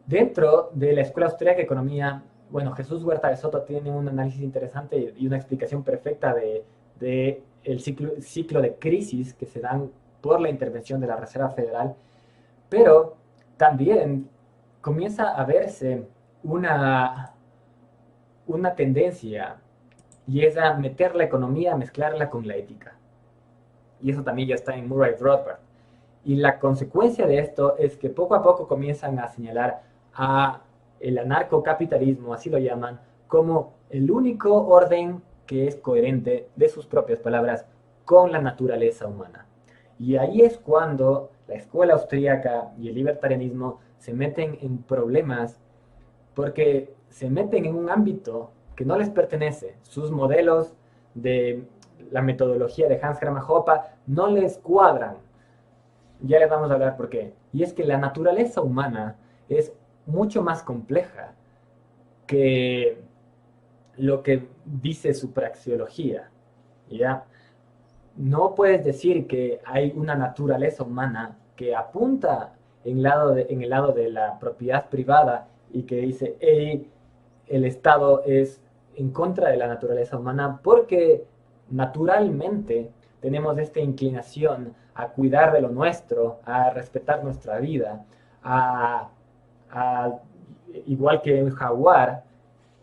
dentro de la Escuela Austríaca de Economía, bueno, Jesús Huerta de Soto tiene un análisis interesante y una explicación perfecta de el ciclo de crisis que se dan por la intervención de la Reserva Federal, pero también comienza a verse una tendencia y es a meter la economía, a mezclarla con la ética. Y eso también ya está en Murray Rothbard. Y la consecuencia de esto es que poco a poco comienzan a señalar a el anarcocapitalismo, así lo llaman, como el único orden que es coherente, de sus propias palabras, con la naturaleza humana. Y ahí es cuando la escuela austríaca y el libertarianismo se meten en problemas porque se meten en un ámbito que no les pertenece. Sus modelos de la metodología de Hans Hermann Hoppe no les cuadran. Ya les vamos a hablar por qué. Y es que la naturaleza humana es mucho más compleja que lo que dice su praxeología. ¿Ya? No puedes decir que hay una naturaleza humana que apunta en el lado de la propiedad privada y que dice, hey, el Estado es en contra de la naturaleza humana porque naturalmente tenemos esta inclinación a cuidar de lo nuestro, a respetar nuestra vida, a igual que un jaguar,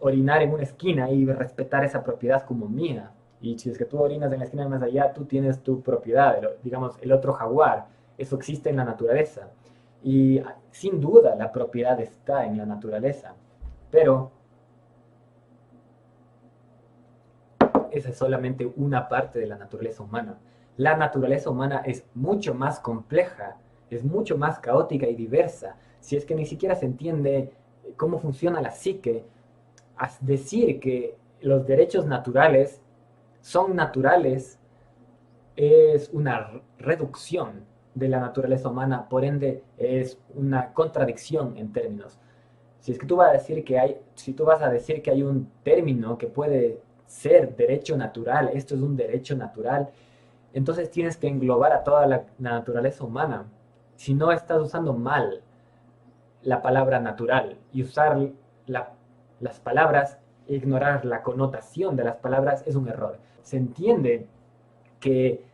orinar en una esquina y respetar esa propiedad como mía. Y si es que tú orinas en la esquina más allá, tú tienes tu propiedad, digamos, el otro jaguar. Eso existe en la naturaleza. Y sin duda la propiedad está en la naturaleza. Pero esa es solamente una parte de la naturaleza humana. La naturaleza humana es mucho más compleja, es mucho más caótica y diversa. Si es que ni siquiera se entiende cómo funciona la psique, decir que los derechos naturales son naturales es una reducción de la naturaleza humana, por ende es una contradicción en términos. Si es que tú vas a decir que hay, si tú vas a decir que hay un término que puede ser derecho natural, esto es un derecho natural, entonces tienes que englobar a toda la naturaleza humana. Si no, estás usando mal la palabra natural y usar las palabras, ignorar la connotación de las palabras es un error. Se entiende que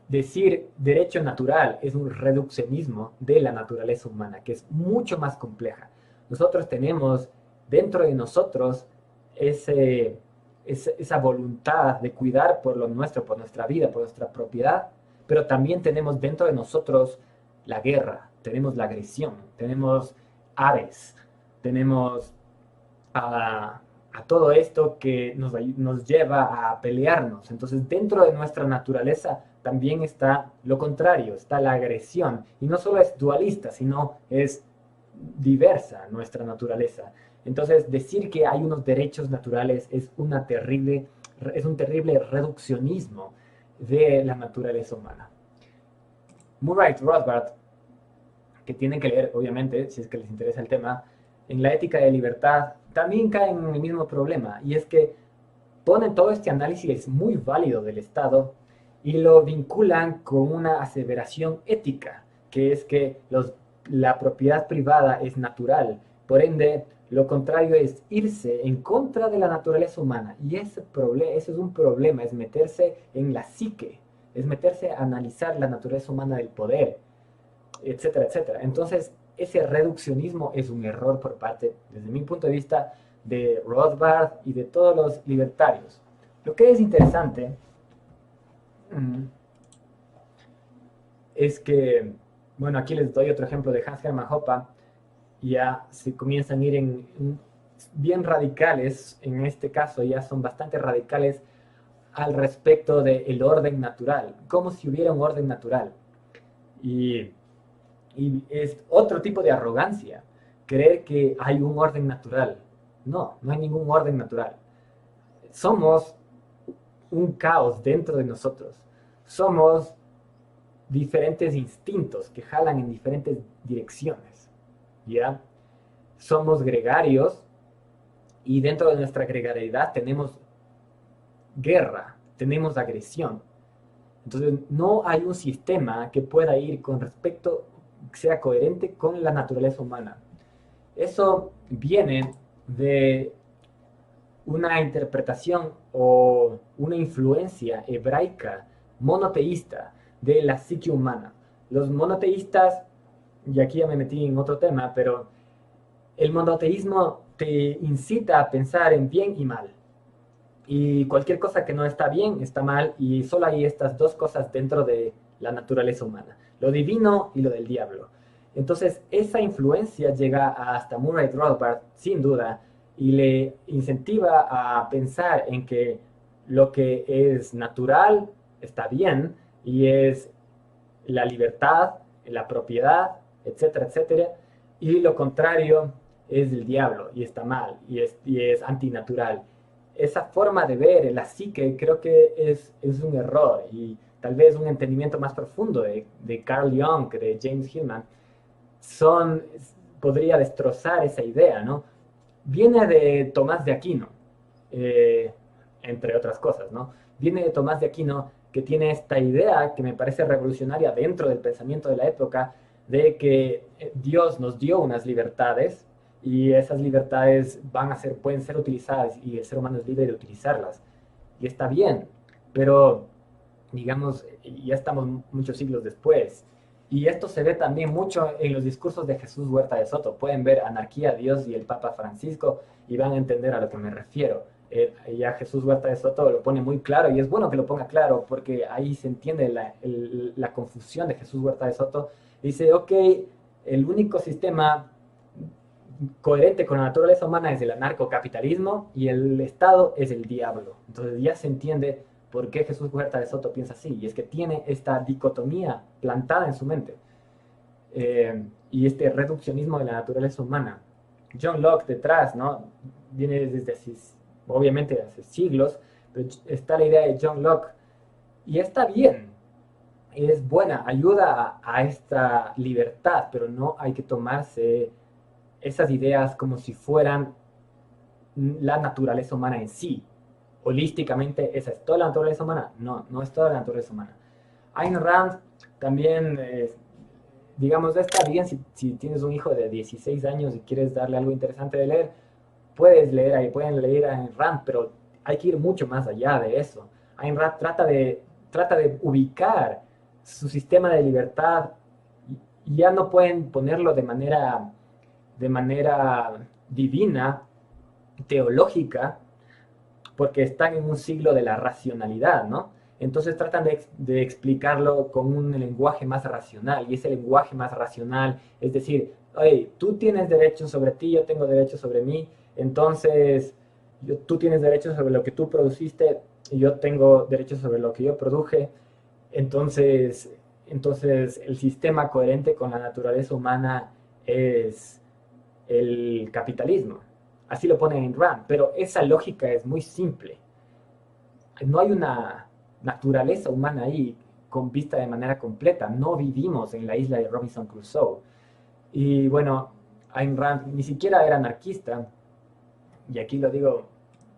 decir derecho natural es un reduccionismo de la naturaleza humana, que es mucho más compleja. Nosotros tenemos dentro de nosotros esa voluntad de cuidar por lo nuestro, por nuestra vida, por nuestra propiedad, pero también tenemos dentro de nosotros la guerra, tenemos la agresión, tenemos aves, tenemos a todo esto que nos lleva a pelearnos. Entonces, dentro de nuestra naturaleza también está lo contrario, está la agresión. Y no solo es dualista, sino es diversa nuestra naturaleza. Entonces, decir que hay unos derechos naturales es un terrible reduccionismo de la naturaleza humana. Murray Rothbard, que tienen que leer, obviamente, si es que les interesa el tema, en La ética de libertad también caen en el mismo problema, y es que ponen todo este análisis muy válido del Estado y lo vinculan con una aseveración ética, que es que la propiedad privada es natural, por ende, lo contrario es irse en contra de la naturaleza humana, y eso es un problema, es meterse en la psique, es meterse a analizar la naturaleza humana del poder, etcétera, etcétera. Entonces, ese reduccionismo es un error por parte, desde mi punto de vista, de Rothbard y de todos los libertarios. Lo que es interesante es que, bueno, aquí les doy otro ejemplo de Hans Hermann Hoppe, ya se comienzan a ir bien radicales, en este caso ya son bastante radicales al respecto del orden natural, como si hubiera un orden natural. Y Y es otro tipo de arrogancia, creer que hay un orden natural. No, no hay ningún orden natural. Somos un caos dentro de nosotros. Somos diferentes instintos que jalan en diferentes direcciones. ¿Ya? Somos gregarios y dentro de nuestra gregariedad tenemos guerra, tenemos agresión. Entonces no hay un sistema que pueda ir con respecto, sea coherente con la naturaleza humana. Eso viene de una interpretación o una influencia hebraica monoteísta de la psique humana. Los monoteístas, y aquí ya me metí en otro tema, pero el monoteísmo te incita a pensar en bien y mal. Y cualquier cosa que no está bien está mal, y solo hay estas dos cosas dentro de la naturaleza humana, lo divino y lo del diablo. Entonces, esa influencia llega hasta Murray Rothbard, sin duda, y le incentiva a pensar en que lo que es natural está bien, y es la libertad, la propiedad, etcétera, etcétera, y lo contrario es el diablo, y está mal, y es antinatural. Esa forma de ver la psique creo que es un error, y tal vez un entendimiento más profundo de Carl Jung, de James Hillman, son, podría destrozar esa idea, ¿no? Viene de Tomás de Aquino, eh, entre otras cosas, ¿no? Viene de Tomás de Aquino, que tiene esta idea que me parece revolucionaria dentro del pensamiento de la época, de que Dios nos dio unas libertades y esas libertades pueden ser utilizadas y el ser humano es libre de utilizarlas. Y está bien, pero digamos, ya estamos muchos siglos después. Y esto se ve también mucho en los discursos de Jesús Huerta de Soto. Pueden ver Anarquía, Dios y el Papa Francisco y van a entender a lo que me refiero. Ya Jesús Huerta de Soto lo pone muy claro, y es bueno que lo ponga claro porque ahí se entiende la confusión de Jesús Huerta de Soto. Dice, ok, el único sistema coherente con la naturaleza humana es el anarcocapitalismo y el Estado es el diablo. Entonces ya se entiende por qué Jesús Huerta de Soto piensa así, y es que tiene esta dicotomía plantada en su mente, y este reduccionismo de la naturaleza humana. John Locke detrás, ¿no? Viene desde obviamente hace siglos, pero está la idea de John Locke, y está bien, es buena, ayuda a esta libertad, pero no hay que tomarse esas ideas como si fueran la naturaleza humana en sí. Holísticamente, ¿esa es toda la naturaleza humana? No, no es toda la naturaleza humana. Ayn Rand también, digamos, está bien si tienes un hijo de 16 años y quieres darle algo interesante de leer, pueden leer a Ayn Rand, pero hay que ir mucho más allá de eso. Ayn Rand trata de ubicar su sistema de libertad, y ya no pueden ponerlo de manera divina, teológica, porque están en un siglo de la racionalidad, ¿no? Entonces tratan de explicarlo con un lenguaje más racional, y ese lenguaje más racional es decir, oye, tú tienes derechos sobre ti, yo tengo derechos sobre mí, entonces tú tienes derechos sobre lo que tú produciste y yo tengo derechos sobre lo que yo produje, entonces el sistema coherente con la naturaleza humana es el capitalismo. Así lo pone en Rand, pero esa lógica es muy simple. No hay una naturaleza humana ahí con vista de manera completa. No vivimos en la isla de Robinson Crusoe. Y bueno, Ayn Rand ni siquiera era anarquista, y aquí lo digo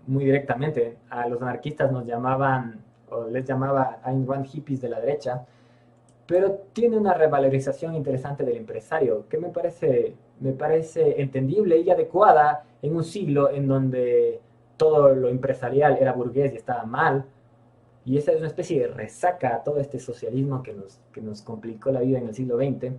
muy directamente, a los anarquistas nos llamaban, o les llamaba Ayn Rand hippies de la derecha, pero tiene una revalorización interesante del empresario, que me parece entendible y adecuada en un siglo en donde todo lo empresarial era burgués y estaba mal, y esa es una especie de resaca a todo este socialismo que nos complicó la vida en el siglo XX.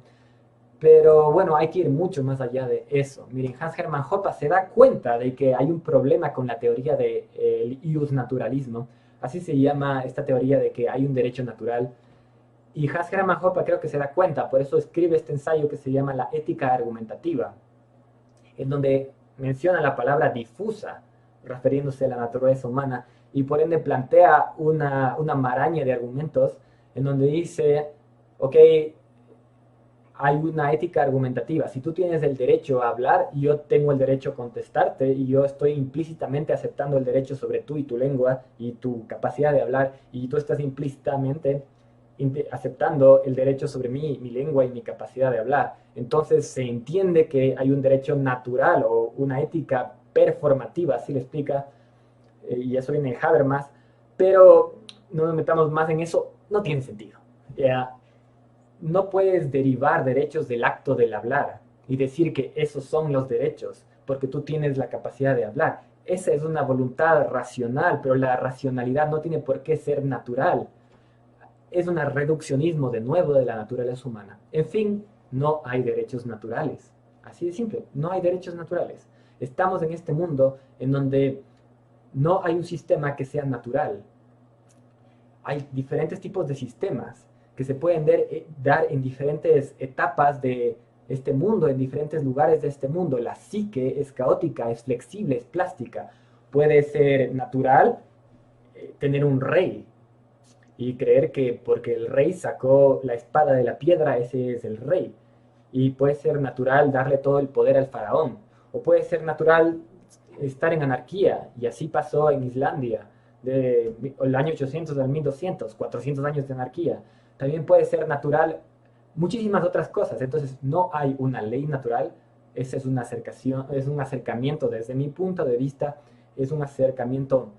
Pero bueno, hay que ir mucho más allá de eso. Miren, Hans Hermann Hoppe se da cuenta de que hay un problema con la teoría del iusnaturalismo. Así se llama esta teoría de que hay un derecho natural. Y Hans Hermann Hoppe creo que se da cuenta, por eso escribe este ensayo que se llama La ética argumentativa, en donde menciona la palabra difusa, refiriéndose a la naturaleza humana, y por ende plantea una maraña de argumentos en donde dice, ok, hay una ética argumentativa. Si tú tienes el derecho a hablar, yo tengo el derecho a contestarte y yo estoy implícitamente aceptando el derecho sobre tú y tu lengua y tu capacidad de hablar y tú estás implícitamente aceptando el derecho sobre mí, mi lengua y mi capacidad de hablar. Entonces se entiende que hay un derecho natural o una ética performativa, así le explica, y eso viene de Habermas, pero no nos metamos más en eso, no tiene sentido. ¿Ya? No puedes derivar derechos del acto del hablar y decir que esos son los derechos, porque tú tienes la capacidad de hablar. Esa es una voluntad racional, pero la racionalidad no tiene por qué ser natural. Es un reduccionismo de nuevo de la naturaleza humana. En fin, no hay derechos naturales. Así de simple, no hay derechos naturales. Estamos en este mundo en donde no hay un sistema que sea natural. Hay diferentes tipos de sistemas que se pueden dar en diferentes etapas de este mundo, en diferentes lugares de este mundo. La psique es caótica, es flexible, es plástica. Puede ser natural tener un rey y creer que porque el rey sacó la espada de la piedra, ese es el rey. Y puede ser natural darle todo el poder al faraón. O puede ser natural estar en anarquía, y así pasó en Islandia, del año 800 al 1200, 400 años de anarquía. También puede ser natural muchísimas otras cosas. Entonces no hay una ley natural, ese es una acercación, es un acercamiento desde mi punto de vista, es un acercamiento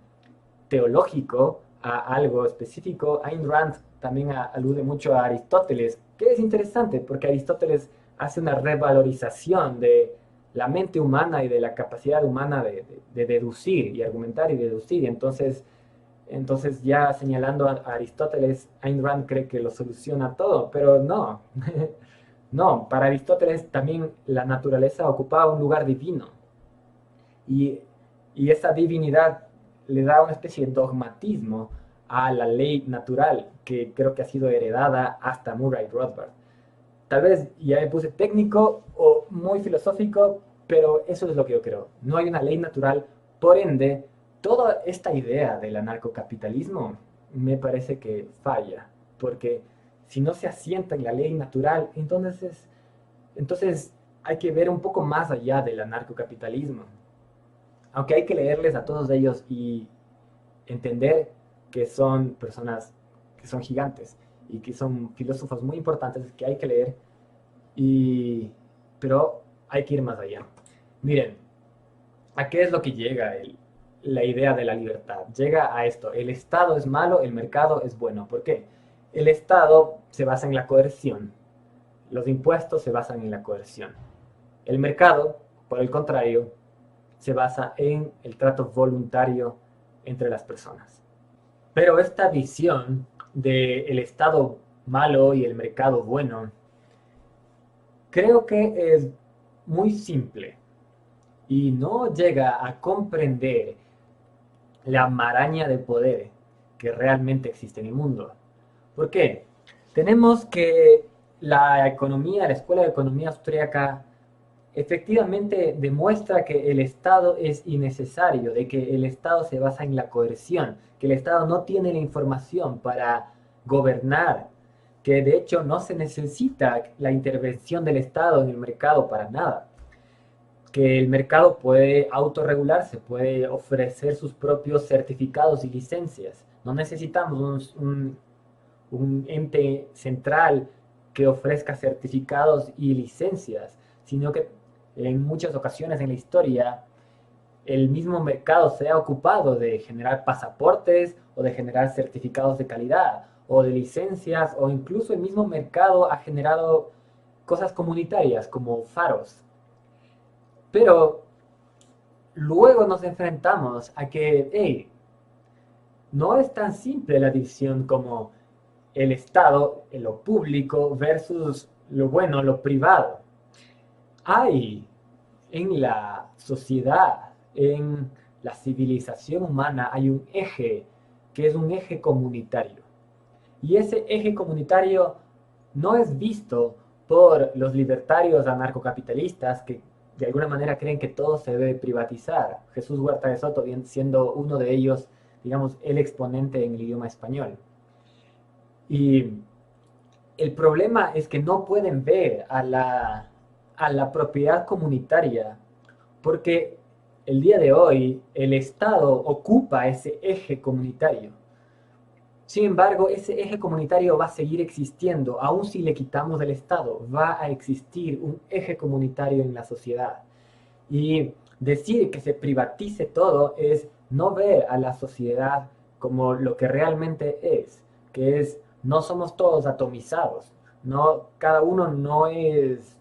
teológico a algo específico. Ayn Rand también alude mucho a Aristóteles, que es interesante porque Aristóteles hace una revalorización de la mente humana y de la capacidad humana de deducir y argumentar y deducir. Y entonces ya señalando a Aristóteles, Ayn Rand cree que lo soluciona todo, pero no. No, para Aristóteles también la naturaleza ocupaba un lugar divino. Y, y esa divinidad le da una especie de dogmatismo a la ley natural que creo que ha sido heredada hasta Murray Rothbard. Tal vez ya me puse técnico o muy filosófico, pero eso es lo que yo creo. No hay una ley natural, por ende, toda esta idea del anarcocapitalismo me parece que falla, porque si no se asienta en la ley natural, entonces hay que ver un poco más allá del anarcocapitalismo. Aunque hay que leerles a todos ellos y entender que son personas que son gigantes y que son filósofos muy importantes que hay que leer, pero hay que ir más allá. Miren, ¿a qué es lo que llega la idea de la libertad? Llega a esto: el Estado es malo, el mercado es bueno. ¿Por qué? El Estado se basa en la coerción, los impuestos se basan en la coerción. El mercado, por el contrario, se basa en el trato voluntario entre las personas. Pero esta visión del Estado malo y el mercado bueno, creo que es muy simple y no llega a comprender la maraña de poder que realmente existe en el mundo. ¿Por qué? Tenemos que la economía, la Escuela de Economía Austríaca, efectivamente demuestra que el Estado es innecesario, de que el Estado se basa en la coerción, que el Estado no tiene la información para gobernar, que de hecho no se necesita la intervención del Estado en el mercado para nada, que el mercado puede autorregularse, puede ofrecer sus propios certificados y licencias. No necesitamos un ente central que ofrezca certificados y licencias, sino que en muchas ocasiones en la historia el mismo mercado se ha ocupado de generar pasaportes o de generar certificados de calidad o de licencias, o incluso el mismo mercado ha generado cosas comunitarias como faros. Pero luego nos enfrentamos a que, hey, no es tan simple la división como el Estado, lo público versus lo bueno, lo privado. Hay en la sociedad, en la civilización humana, hay un eje que es un eje comunitario. Y ese eje comunitario no es visto por los libertarios anarcocapitalistas que de alguna manera creen que todo se debe privatizar. Jesús Huerta de Soto siendo uno de ellos, digamos, el exponente en el idioma español. Y el problema es que no pueden ver a la propiedad comunitaria porque el día de hoy el Estado ocupa ese eje comunitario. Sin embargo, ese eje comunitario va a seguir existiendo, aun si le quitamos el Estado, va a existir un eje comunitario en la sociedad. Y decir que se privatice todo es no ver a la sociedad como lo que realmente es, que es, no somos todos atomizados, no, cada uno no es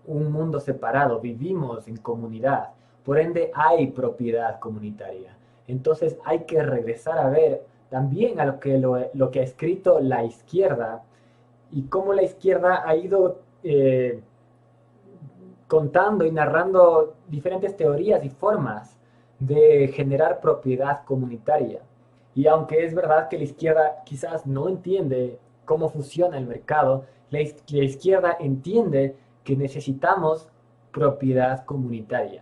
un mundo separado, vivimos en comunidad, por ende hay propiedad comunitaria. Entonces hay que regresar a ver también a lo que ha escrito la izquierda y cómo la izquierda ha ido contando y narrando diferentes teorías y formas de generar propiedad comunitaria. Y aunque es verdad que la izquierda quizás no entiende cómo funciona el mercado, la izquierda entiende que necesitamos propiedad comunitaria.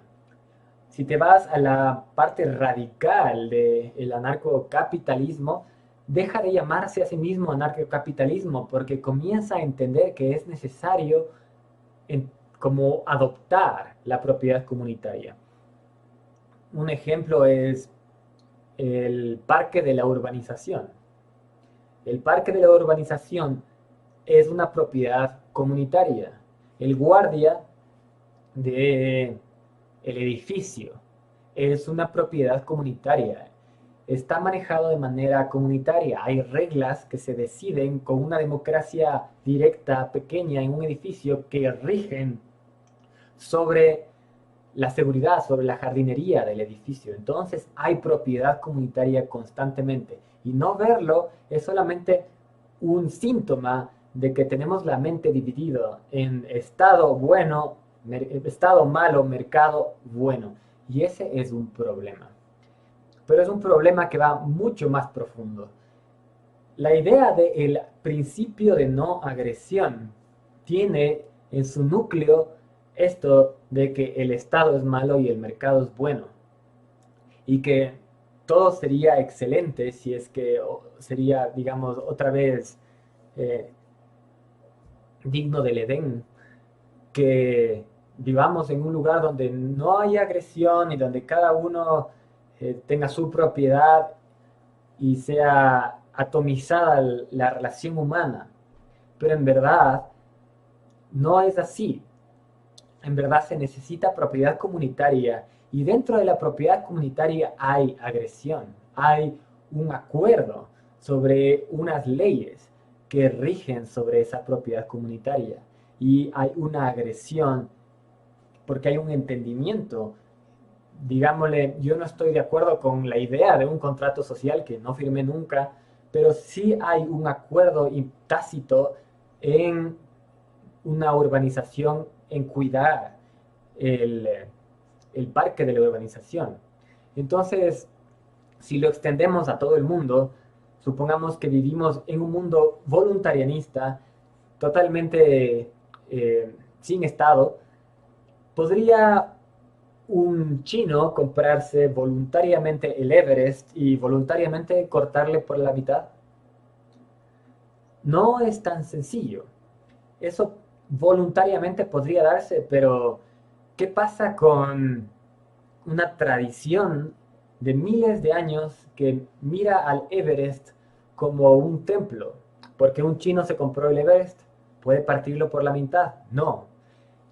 Si te vas a la parte radical del anarcocapitalismo, deja de llamarse a sí mismo anarcocapitalismo porque comienza a entender que es necesario como adoptar la propiedad comunitaria. Un ejemplo es el parque de la urbanización. El parque de la urbanización es una propiedad comunitaria. El guardia de el edificio es una propiedad comunitaria. Está manejado de manera comunitaria. Hay reglas que se deciden con una democracia directa, pequeña, en un edificio que rigen sobre la seguridad, sobre la jardinería del edificio. Entonces hay propiedad comunitaria constantemente. Y no verlo es solamente un síntoma de que tenemos la mente dividida en estado bueno, estado malo, mercado bueno. Y ese es un problema. Pero es un problema que va mucho más profundo. La idea del principio de no agresión tiene en su núcleo esto de que el Estado es malo y el mercado es bueno. Y que todo sería excelente si es que sería, digamos, otra vez eh, digno del Edén, que vivamos en un lugar donde no hay agresión y donde cada uno tenga su propiedad y sea atomizada la relación humana. Pero en verdad no es así. En verdad se necesita propiedad comunitaria y dentro de la propiedad comunitaria hay agresión, hay un acuerdo sobre unas leyes que rigen sobre esa propiedad comunitaria y hay una agresión porque hay un entendimiento. Digámosle, yo no estoy de acuerdo con la idea de un contrato social que no firmé nunca, pero sí hay un acuerdo tácito en una urbanización, en cuidar el, el parque de la urbanización. Entonces, si lo extendemos a todo el mundo, supongamos que vivimos en un mundo voluntarianista, totalmente sin Estado, ¿podría un chino comprarse voluntariamente el Everest y voluntariamente cortarle por la mitad? No es tan sencillo. Eso voluntariamente podría darse, pero ¿qué pasa con una tradición de miles de años que mira al Everest como un templo? Porque un chino se compró el Everest, ¿puede partirlo por la mitad? No.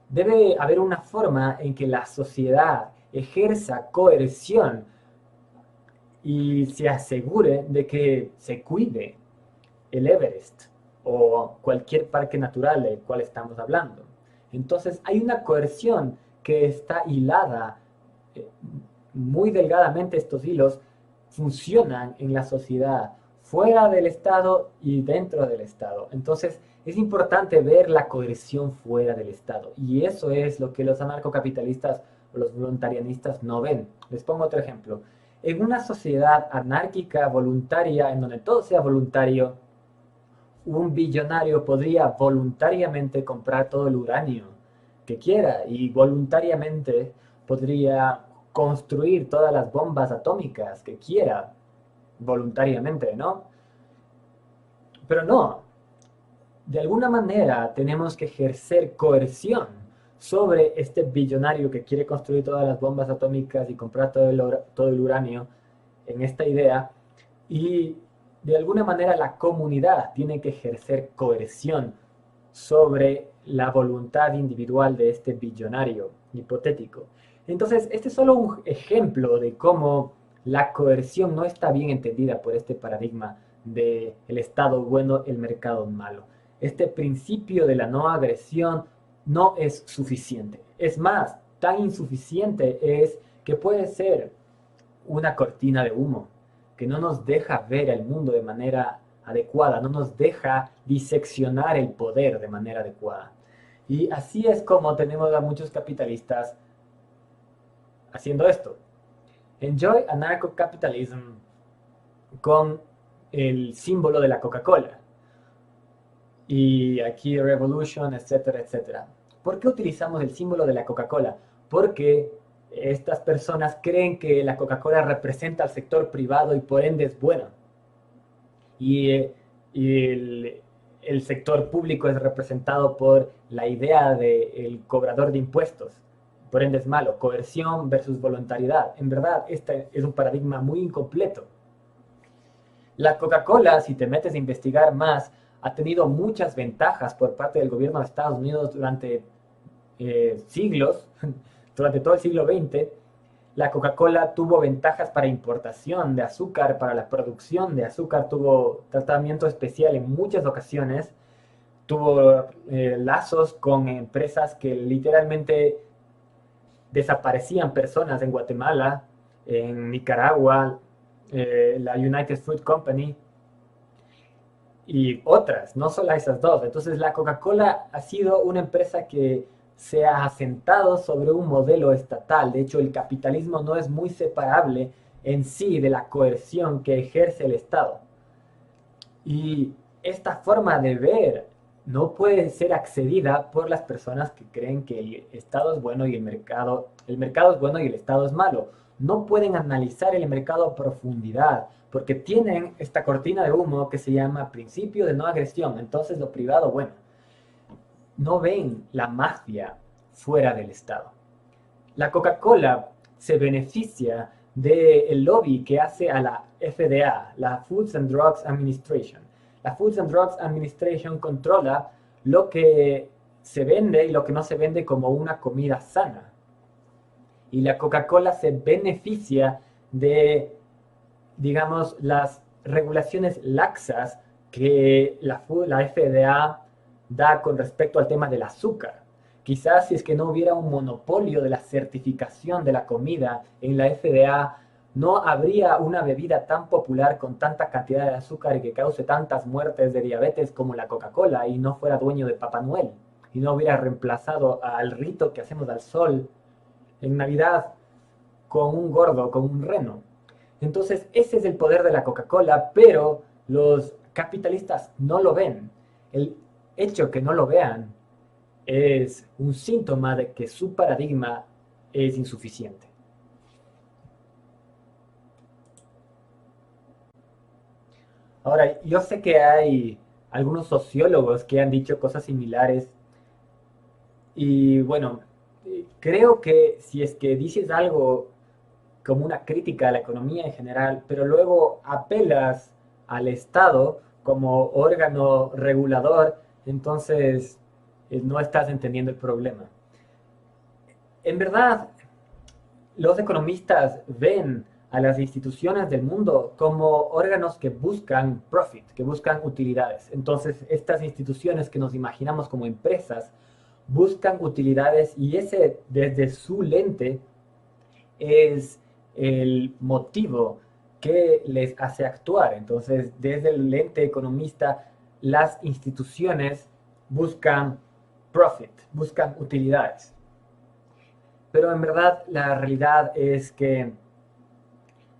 Debe haber una forma en que la sociedad ejerza coerción y se asegure de que se cuide el Everest o cualquier parque natural del cual estamos hablando. Entonces hay una coerción que está hilada eh, muy delgadamente. Estos hilos funcionan en la sociedad, fuera del Estado y dentro del Estado. Entonces es importante ver la coerción fuera del Estado, y eso es lo que los anarcocapitalistas o los voluntarianistas no ven. Les pongo otro ejemplo. En una sociedad anárquica, voluntaria, en donde todo sea voluntario, un billonario podría voluntariamente comprar todo el uranio que quiera y voluntariamente podría construir todas las bombas atómicas que quiera, voluntariamente, ¿no? Pero no, de alguna manera tenemos que ejercer coerción sobre este billonario que quiere construir todas las bombas atómicas y comprar todo el uranio en esta idea, y de alguna manera la comunidad tiene que ejercer coerción sobre la voluntad individual de este billonario hipotético. Entonces, este es solo un ejemplo de cómo la coerción no está bien entendida por este paradigma de el Estado bueno, el mercado malo. Este principio de la no agresión no es suficiente. Es más, tan insuficiente es que puede ser una cortina de humo que no nos deja ver el mundo de manera adecuada, no nos deja diseccionar el poder de manera adecuada. Y así es como tenemos a muchos capitalistas haciendo esto. Enjoy anarcho-capitalism con el símbolo de la Coca-Cola. Y aquí Revolution, etcétera, etcétera. ¿Por qué utilizamos el símbolo de la Coca-Cola? Porque estas personas creen que la Coca-Cola representa al sector privado y por ende es buena. Y el sector público es representado por la idea del cobrador de impuestos. Por ende es malo. Coerción versus voluntariedad. En verdad, este es un paradigma muy incompleto. La Coca-Cola, si te metes a investigar más, ha tenido muchas ventajas por parte del gobierno de Estados Unidos durante siglos, durante todo el siglo XX. La Coca-Cola tuvo ventajas para importación de azúcar, para la producción de azúcar, tuvo tratamiento especial en muchas ocasiones, tuvo lazos con empresas que literalmente desaparecían personas en Guatemala, en Nicaragua, la United Fruit Company y otras, no solo esas dos. Entonces la Coca-Cola ha sido una empresa que se ha asentado sobre un modelo estatal. De hecho, el capitalismo no es muy separable en sí de la coerción que ejerce el Estado. Y esta forma de ver no puede ser accedida por las personas que creen que el Estado es bueno y el mercado es bueno y el Estado es malo. No pueden analizar el mercado a profundidad porque tienen esta cortina de humo que se llama principio de no agresión. Entonces lo privado, bueno, no ven la mafia fuera del Estado. La Coca-Cola se beneficia del lobby que hace a la FDA, la Foods and Drugs Administration. La Foods and Drugs Administration controla lo que se vende y lo que no se vende como una comida sana. Y la Coca-Cola se beneficia de, digamos, las regulaciones laxas que la FDA da con respecto al tema del azúcar. Quizás si es que no hubiera un monopolio de la certificación de la comida en la FDA, no habría una bebida tan popular con tanta cantidad de azúcar y que cause tantas muertes de diabetes como la Coca-Cola, y no fuera dueño de Papá Noel y no hubiera reemplazado al rito que hacemos al sol en Navidad con un gordo, con un reno. Entonces ese es el poder de la Coca-Cola, pero los capitalistas no lo ven. El hecho que no lo vean es un síntoma de que su paradigma es insuficiente. Ahora, yo sé que hay algunos sociólogos que han dicho cosas similares y bueno, creo que si es que dices algo como una crítica a la economía en general, pero luego apelas al Estado como órgano regulador, entonces no estás entendiendo el problema. En verdad, los economistas ven a las instituciones del mundo como órganos que buscan profit, que buscan utilidades. Entonces, estas instituciones que nos imaginamos como empresas buscan utilidades y ese, desde su lente, es el motivo que les hace actuar. Entonces, desde el lente economista, las instituciones buscan profit, buscan utilidades. Pero en verdad la realidad es que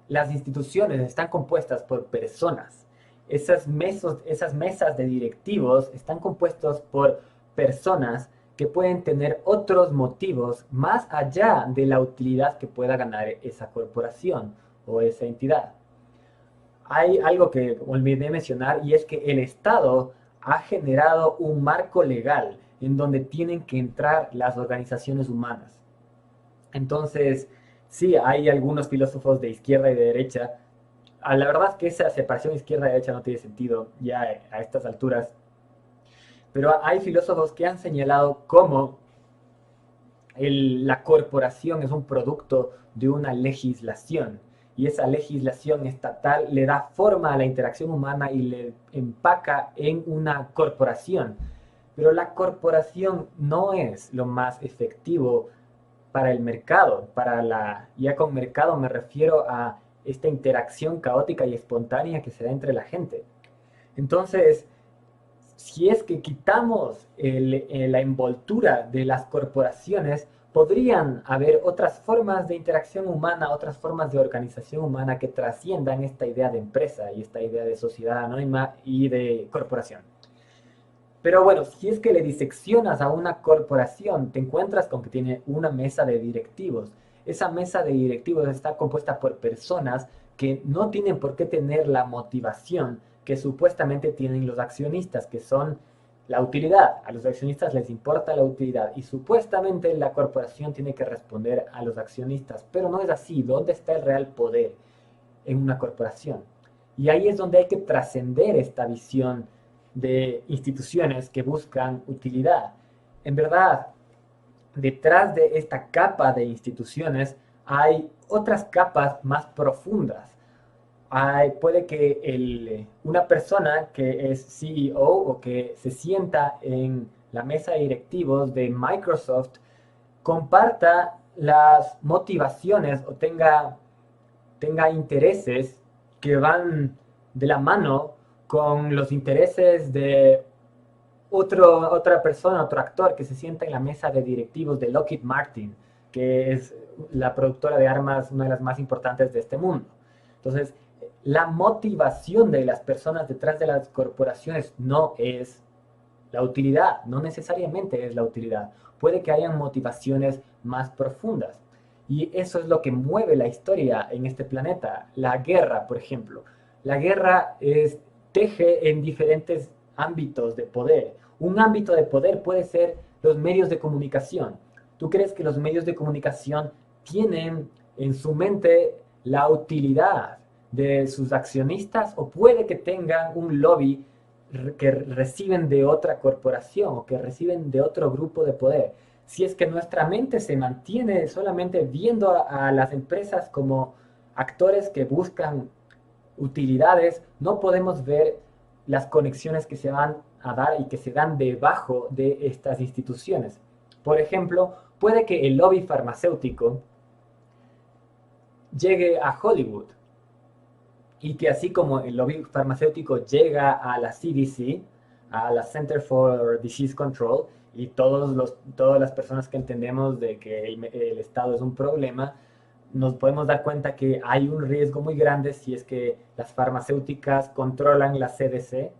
las instituciones están compuestas por personas. Esas mesas de directivos están compuestas por personas que pueden tener otros motivos más allá de la utilidad que pueda ganar esa corporación o esa entidad. Hay algo que olvidé mencionar y es que el Estado ha generado un marco legal en donde tienen que entrar las organizaciones humanas. Entonces, sí, hay algunos filósofos de izquierda y de derecha. La verdad es que esa separación izquierda-derecha no tiene sentido ya a estas alturas. Pero hay filósofos que han señalado cómo la corporación es un producto de una legislación. Y esa legislación estatal le da forma a la interacción humana y le empaca en una corporación. Pero la corporación no es lo más efectivo para el mercado, ya con mercado me refiero a esta interacción caótica y espontánea que se da entre la gente. Entonces, si es que quitamos la envoltura de las corporaciones, podrían haber otras formas de interacción humana, otras formas de organización humana que trasciendan esta idea de empresa y esta idea de sociedad anónima y de corporación. Pero bueno, si es que le diseccionas a una corporación, te encuentras con que tiene una mesa de directivos. Esa mesa de directivos está compuesta por personas que no tienen por qué tener la motivación que supuestamente tienen los accionistas, que son la utilidad. A los accionistas les importa la utilidad y supuestamente la corporación tiene que responder a los accionistas. Pero no es así. ¿Dónde está el real poder en una corporación? Y ahí es donde hay que trascender esta visión de instituciones que buscan utilidad. En verdad, detrás de esta capa de instituciones hay otras capas más profundas. Puede que una persona que es CEO o que se sienta en la mesa de directivos de Microsoft comparta las motivaciones o tenga intereses que van de la mano con los intereses de otra persona, otro actor que se sienta en la mesa de directivos de Lockheed Martin, que es la productora de armas, una de las más importantes de este mundo. Entonces, la motivación de las personas detrás de las corporaciones no es la utilidad, no necesariamente es la utilidad. Puede que hayan motivaciones más profundas. Y eso es lo que mueve la historia en este planeta. La guerra, por ejemplo. La guerra teje en diferentes ámbitos de poder. Un ámbito de poder puede ser los medios de comunicación. ¿Tú crees que los medios de comunicación tienen en su mente la utilidad de sus accionistas o puede que tengan un lobby que reciben de otra corporación o que reciben de otro grupo de poder? Si es que nuestra mente se mantiene solamente viendo a las empresas como actores que buscan utilidades, no podemos ver las conexiones que se van a dar y que se dan debajo de estas instituciones. Por ejemplo, puede que el lobby farmacéutico llegue a Hollywood y que así como el lobby farmacéutico llega a la CDC, a la Center for Disease Control, y todas las personas que entendemos de que el Estado es un problema, nos podemos dar cuenta que hay un riesgo muy grande si es que las farmacéuticas controlan la CDC.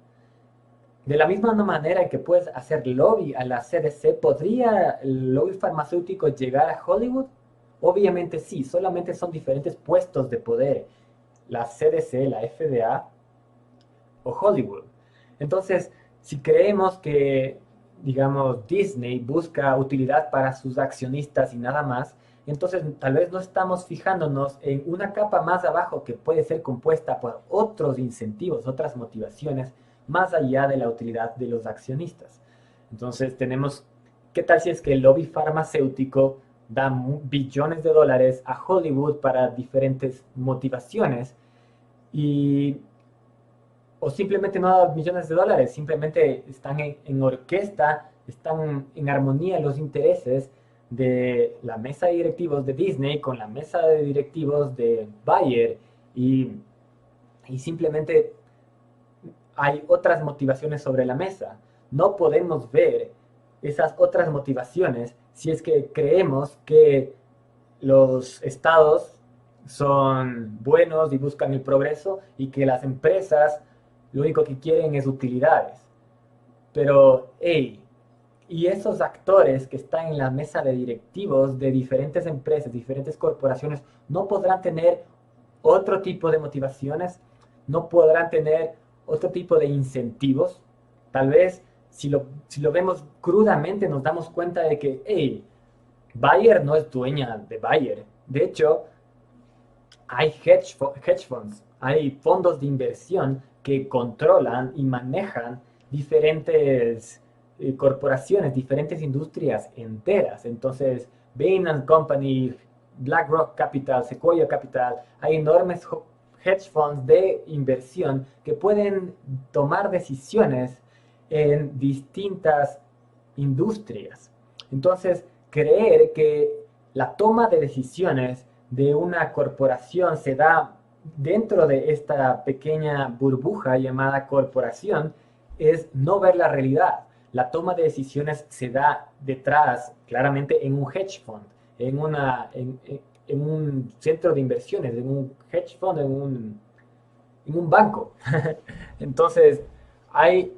De la misma manera que puedes hacer lobby a la CDC, ¿podría el lobby farmacéutico llegar a Hollywood? Obviamente sí, solamente son diferentes puestos de poder. La CDC, la FDA o Hollywood. Entonces, si creemos que, digamos, Disney busca utilidad para sus accionistas y nada más, entonces tal vez no estamos fijándonos en una capa más abajo que puede ser compuesta por otros incentivos, otras motivaciones, más allá de la utilidad de los accionistas. Entonces tenemos, ¿qué tal si es que el lobby farmacéutico da billones de dólares a Hollywood para diferentes motivaciones y o simplemente no da millones de dólares, simplemente están en orquesta, están en armonía los intereses de la mesa de directivos de Disney con la mesa de directivos de Bayer y, y simplemente hay otras motivaciones sobre la mesa. No podemos ver esas otras motivaciones si es que creemos que los estados son buenos y buscan el progreso y que las empresas lo único que quieren es utilidades. Pero, hey, y esos actores que están en la mesa de directivos de diferentes empresas, diferentes corporaciones, no podrán tener otro tipo de motivaciones, no podrán tener otro tipo de incentivos. Tal vez si lo vemos crudamente nos damos cuenta de que, hey, Bayer no es dueña de Bayer. De hecho, hay hedge funds, hay fondos de inversión que controlan y manejan diferentes corporaciones, diferentes industrias enteras. Entonces, Bain Company, BlackRock Capital, Sequoia Capital, hay enormes hedge funds de inversión que pueden tomar decisiones en distintas industrias. Entonces, creer que la toma de decisiones de una corporación se da dentro de esta pequeña burbuja llamada corporación es no ver la realidad. La toma de decisiones se da detrás, claramente, en un hedge fund, en un centro de inversiones, en un hedge fund, en un banco. Entonces, hay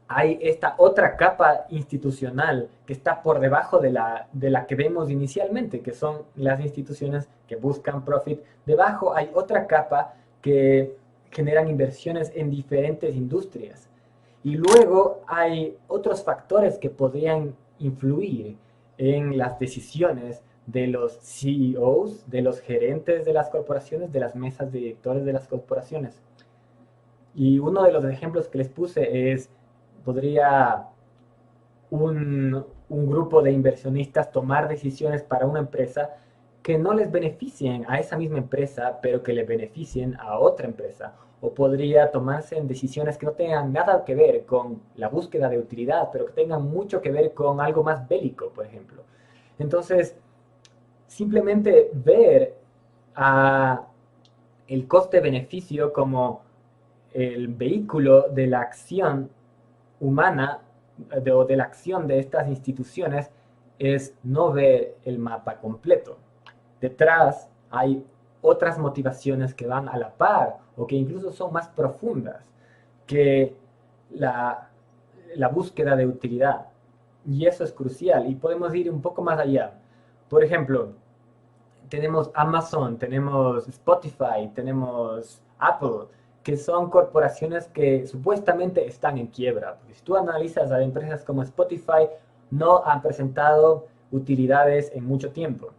hay esta otra capa institucional que está por debajo de la que vemos inicialmente, que son las instituciones que buscan profit. Debajo hay otra capa que generan inversiones en diferentes industrias. Y luego hay otros factores que podrían influir en las decisiones de los CEOs, de los gerentes de las corporaciones, de las mesas de directores de las corporaciones. Y uno de los ejemplos que les puse podría un grupo de inversionistas tomar decisiones para una empresa que no les beneficien a esa misma empresa, pero que le beneficien a otra empresa. O podría tomarse en decisiones que no tengan nada que ver con la búsqueda de utilidad, pero que tengan mucho que ver con algo más bélico, por ejemplo. Entonces, simplemente ver a el coste-beneficio como el vehículo de la acción humana o de la acción de estas instituciones es no ver el mapa completo. Detrás hay otras motivaciones que van a la par o que incluso son más profundas que la, la búsqueda de utilidad. Y eso es crucial y podemos ir un poco más allá. Por ejemplo, tenemos Amazon, tenemos Spotify, tenemos Apple, que son corporaciones que supuestamente están en quiebra. Porque si tú analizas a empresas como Spotify, no han presentado utilidades en mucho tiempo.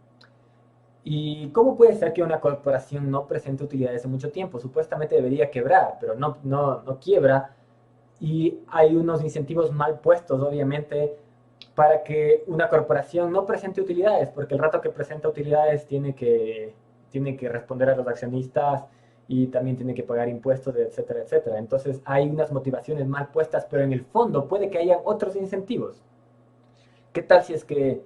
¿Y cómo puede ser que una corporación no presente utilidades en mucho tiempo? Supuestamente debería quebrar, pero no quiebra. Y hay unos incentivos mal puestos, obviamente, para que una corporación no presente utilidades, porque el rato que presenta utilidades tiene que responder a los accionistas y también tiene que pagar impuestos, etcétera, etcétera. Entonces hay unas motivaciones mal puestas, pero en el fondo puede que haya otros incentivos. ¿Qué tal si es que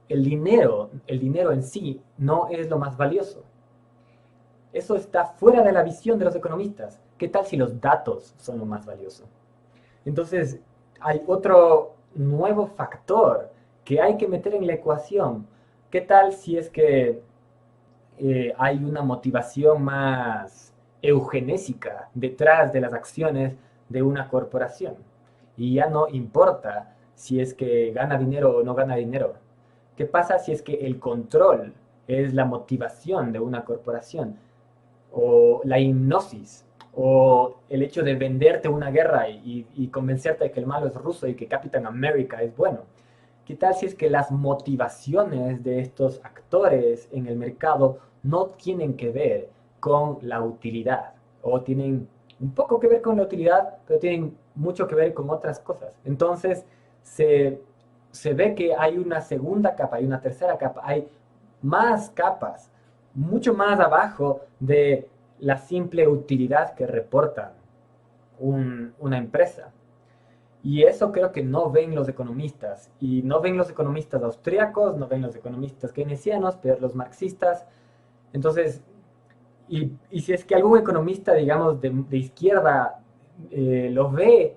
el dinero en sí no es lo más valioso? Eso está fuera de la visión de los economistas. ¿Qué tal si los datos son lo más valioso? Entonces, hay otro nuevo factor que hay que meter en la ecuación. ¿Qué tal si es que hay una motivación más eugenésica detrás de las acciones de una corporación? Y ya no importa si es que gana dinero o no gana dinero. ¿Qué pasa si es que el control es la motivación de una corporación? O la hipnosis, o el hecho de venderte una guerra y convencerte de que el malo es ruso y que Capitán América es bueno. ¿Qué tal si es que las motivaciones de estos actores en el mercado no tienen que ver con la utilidad? O tienen un poco que ver con la utilidad, pero tienen mucho que ver con otras cosas. Entonces, se se ve que hay una segunda capa, hay una tercera capa, hay más capas, mucho más abajo de la simple utilidad que reporta una empresa. Y eso creo que no ven los economistas. Y no ven los economistas austríacos, no ven los economistas keynesianos, pero los marxistas. Entonces, y si es que algún economista, digamos, de izquierda lo ve,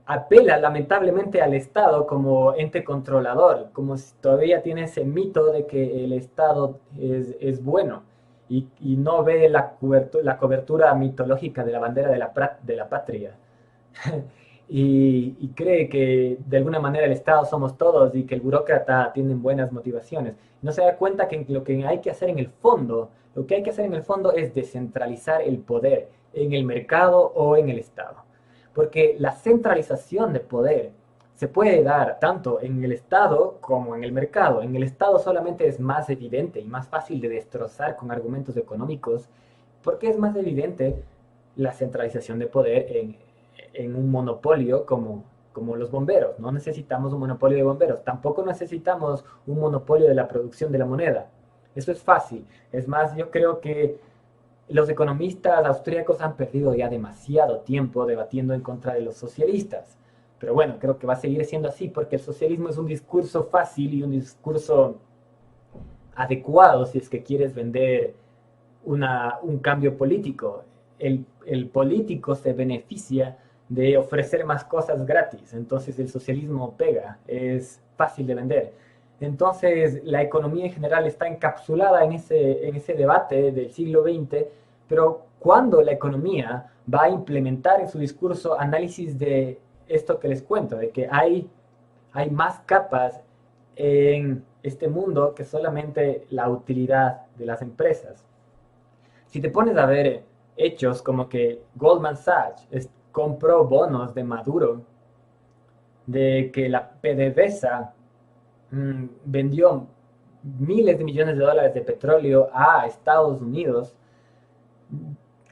apela lamentablemente al Estado como ente controlador, como si todavía tiene ese mito de que el Estado es bueno y no ve la cobertura mitológica de la bandera de la patria. Y cree que de alguna manera el Estado somos todos y que el burócrata tiene buenas motivaciones. No se da cuenta que lo que hay que hacer en el fondo, lo que hay que hacer en el fondo es descentralizar el poder en el mercado o en el Estado. Porque la centralización de poder se puede dar tanto en el Estado como en el mercado. En el Estado solamente es más evidente y más fácil de destrozar con argumentos económicos porque es más evidente la centralización de poder en un monopolio como los bomberos. No necesitamos un monopolio de bomberos. Tampoco necesitamos un monopolio de la producción de la moneda. Eso es fácil. Es más, yo creo que los economistas austríacos han perdido ya demasiado tiempo debatiendo en contra de los socialistas. Pero bueno, creo que va a seguir siendo así porque el socialismo es un discurso fácil y un discurso adecuado si es que quieres vender un cambio político. El político se beneficia de ofrecer más cosas gratis, entonces el socialismo pega, es fácil de vender. Entonces la economía en general está encapsulada en ese debate del siglo XX, pero cuando la economía va a implementar en su discurso análisis de esto que les cuento, de que hay más capas en este mundo que solamente la utilidad de las empresas. Si te pones a ver hechos como que Goldman Sachs compró bonos de Maduro, de que la PDVSA vendió miles de millones de dólares de petróleo a Estados Unidos,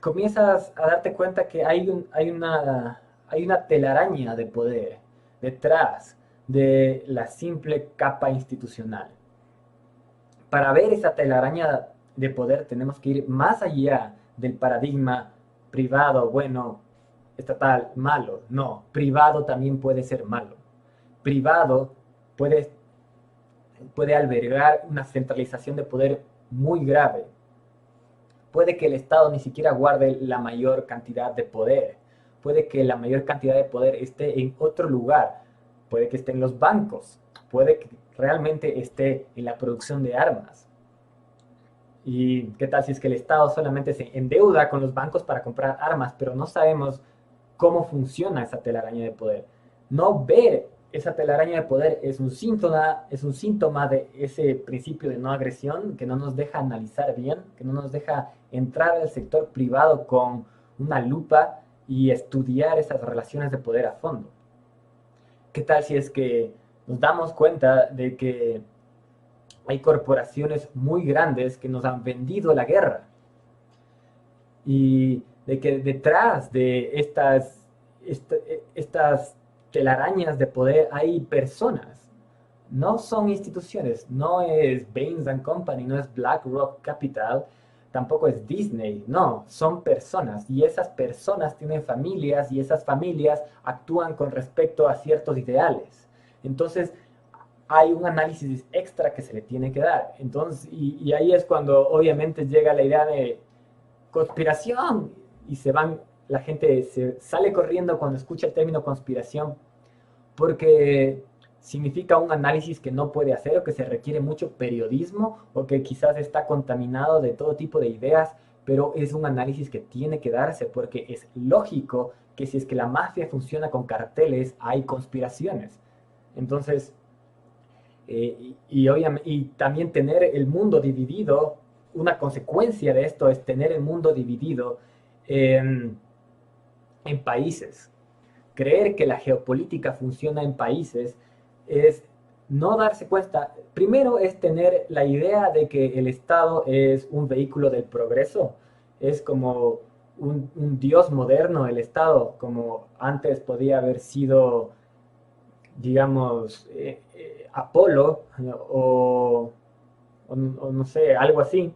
comienzas a darte cuenta que hay una telaraña de poder detrás de la simple capa institucional. Para ver esa telaraña de poder tenemos que ir más allá del paradigma privado, bueno, estatal, malo. No, privado también puede ser malo. Privado puede albergar una centralización de poder muy grave. Puede que el Estado ni siquiera guarde la mayor cantidad de poder. Puede que la mayor cantidad de poder esté en otro lugar. Puede que esté en los bancos. Puede que realmente esté en la producción de armas. ¿Y qué tal si es que el Estado solamente se endeuda con los bancos para comprar armas, pero no sabemos cómo funciona esa telaraña de poder? No ver esa telaraña de poder es un síntoma de ese principio de no agresión que no nos deja analizar bien, que no nos deja entrar al sector privado con una lupa y estudiar esas relaciones de poder a fondo. ¿Qué tal si es que nos damos cuenta de que hay corporaciones muy grandes que nos han vendido la guerra? Y de que detrás de estas telarañas de poder hay personas. No son instituciones, no es Bain & Company, no es BlackRock Capital, tampoco es Disney, no, son personas y esas personas tienen familias y esas familias actúan con respecto a ciertos ideales. Entonces, hay un análisis extra que se le tiene que dar. Entonces, y ahí es cuando obviamente llega la idea de conspiración y la gente se sale corriendo cuando escucha el término conspiración porque significa un análisis que no puede hacer o que se requiere mucho periodismo o que quizás está contaminado de todo tipo de ideas, pero es un análisis que tiene que darse porque es lógico que si es que la mafia funciona con carteles, hay conspiraciones. Entonces, y también tener el mundo dividido, una consecuencia de esto es tener el mundo dividido en países. Creer que la geopolítica funciona en países es no darse cuenta. Primero es tener la idea de que el Estado es un vehículo del progreso, es como un dios moderno el Estado, como antes podía haber sido digamos, Apolo o no sé, algo así,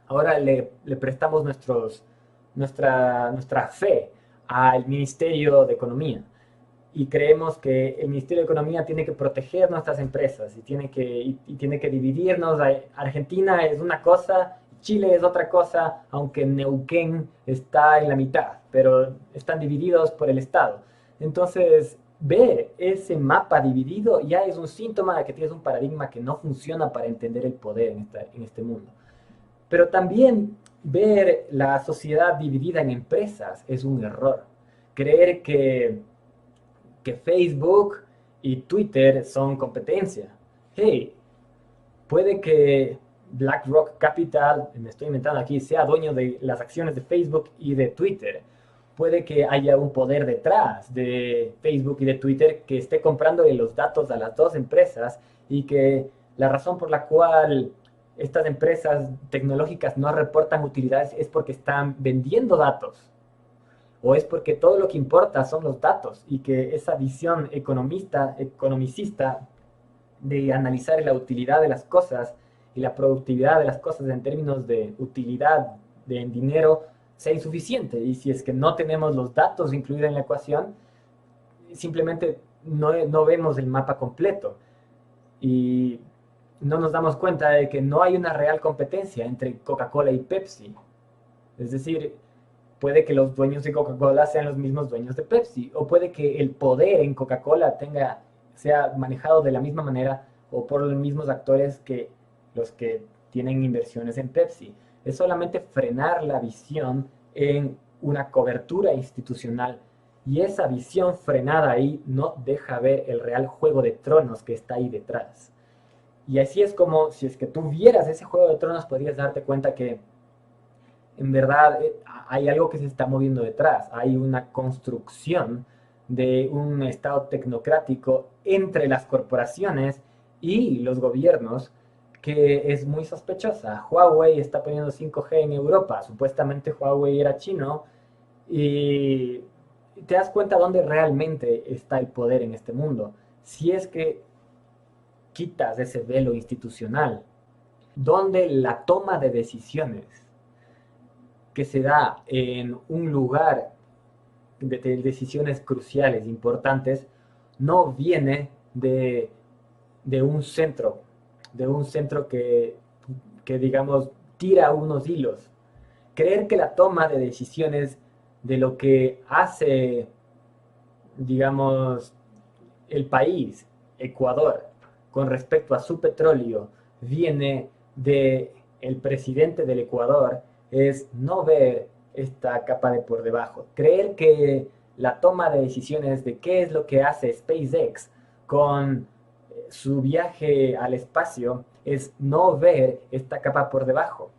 ahora le prestamos nuestra fe al Ministerio de Economía y creemos que el Ministerio de Economía tiene que proteger nuestras empresas y tiene que dividirnos. Argentina es una cosa, Chile es otra cosa, aunque Neuquén está en la mitad, pero están divididos por el Estado. Entonces, ver ese mapa dividido ya es un síntoma de que tienes un paradigma que no funciona para entender el poder en este mundo. Pero también ver la sociedad dividida en empresas es un error. Creer que Facebook y Twitter son competencia. Hey, puede que BlackRock Capital, me estoy inventando aquí, sea dueño de las acciones de Facebook y de Twitter. Puede que haya un poder detrás de Facebook y de Twitter que esté comprándole los datos a las dos empresas y que la razón por la cual estas empresas tecnológicas no reportan utilidades es porque están vendiendo datos o es porque todo lo que importa son los datos y que esa visión economicista de analizar la utilidad de las cosas y la productividad de las cosas en términos de utilidad en dinero sea insuficiente. Y si es que no tenemos los datos incluidos en la ecuación, simplemente no vemos el mapa completo y no nos damos cuenta de que no hay una real competencia entre Coca-Cola y Pepsi. Es decir, puede que los dueños de Coca-Cola sean los mismos dueños de Pepsi, o puede que el poder en Coca-Cola sea manejado de la misma manera o por los mismos actores que los que tienen inversiones en Pepsi. Es solamente frenar la visión en una cobertura institucional y esa visión frenada ahí no deja ver el real juego de tronos que está ahí detrás. Y así es como, si es que tú vieras ese juego de tronos, podrías darte cuenta que en verdad hay algo que se está moviendo detrás. Hay una construcción de un estado tecnocrático entre las corporaciones y los gobiernos que es muy sospechosa. Huawei está poniendo 5G en Europa. Supuestamente Huawei era chino y te das cuenta dónde realmente está el poder en este mundo. Si es que quitas ese velo institucional, donde la toma de decisiones que se da en un lugar de decisiones cruciales, importantes, no viene de un centro que, digamos, tira unos hilos. Creer que la toma de decisiones de lo que hace, digamos, el país, Ecuador, con respecto a su petróleo, viene de el presidente del Ecuador, es no ver esta capa de por debajo. Creer que la toma de decisiones de qué es lo que hace SpaceX con su viaje al espacio es no ver esta capa por debajo,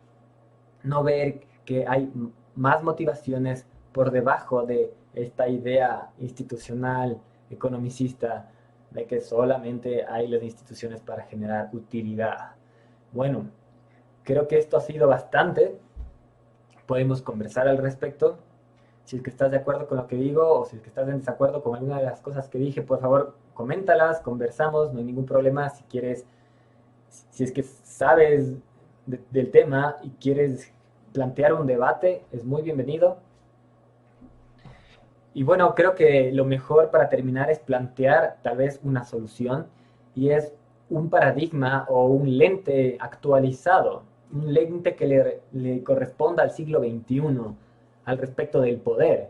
no ver que hay más motivaciones por debajo de esta idea institucional, economicista, de que solamente hay las instituciones para generar utilidad. Bueno, creo que esto ha sido bastante. Podemos conversar al respecto. Si es que estás de acuerdo con lo que digo o si es que estás en desacuerdo con alguna de las cosas que dije, por favor, coméntalas, conversamos, no hay ningún problema. Si quieres, si es que sabes del tema y quieres plantear un debate, es muy bienvenido. Y bueno, creo que lo mejor para terminar es plantear tal vez una solución y es un paradigma o un lente actualizado, un lente que le corresponda al siglo XXI al respecto del poder.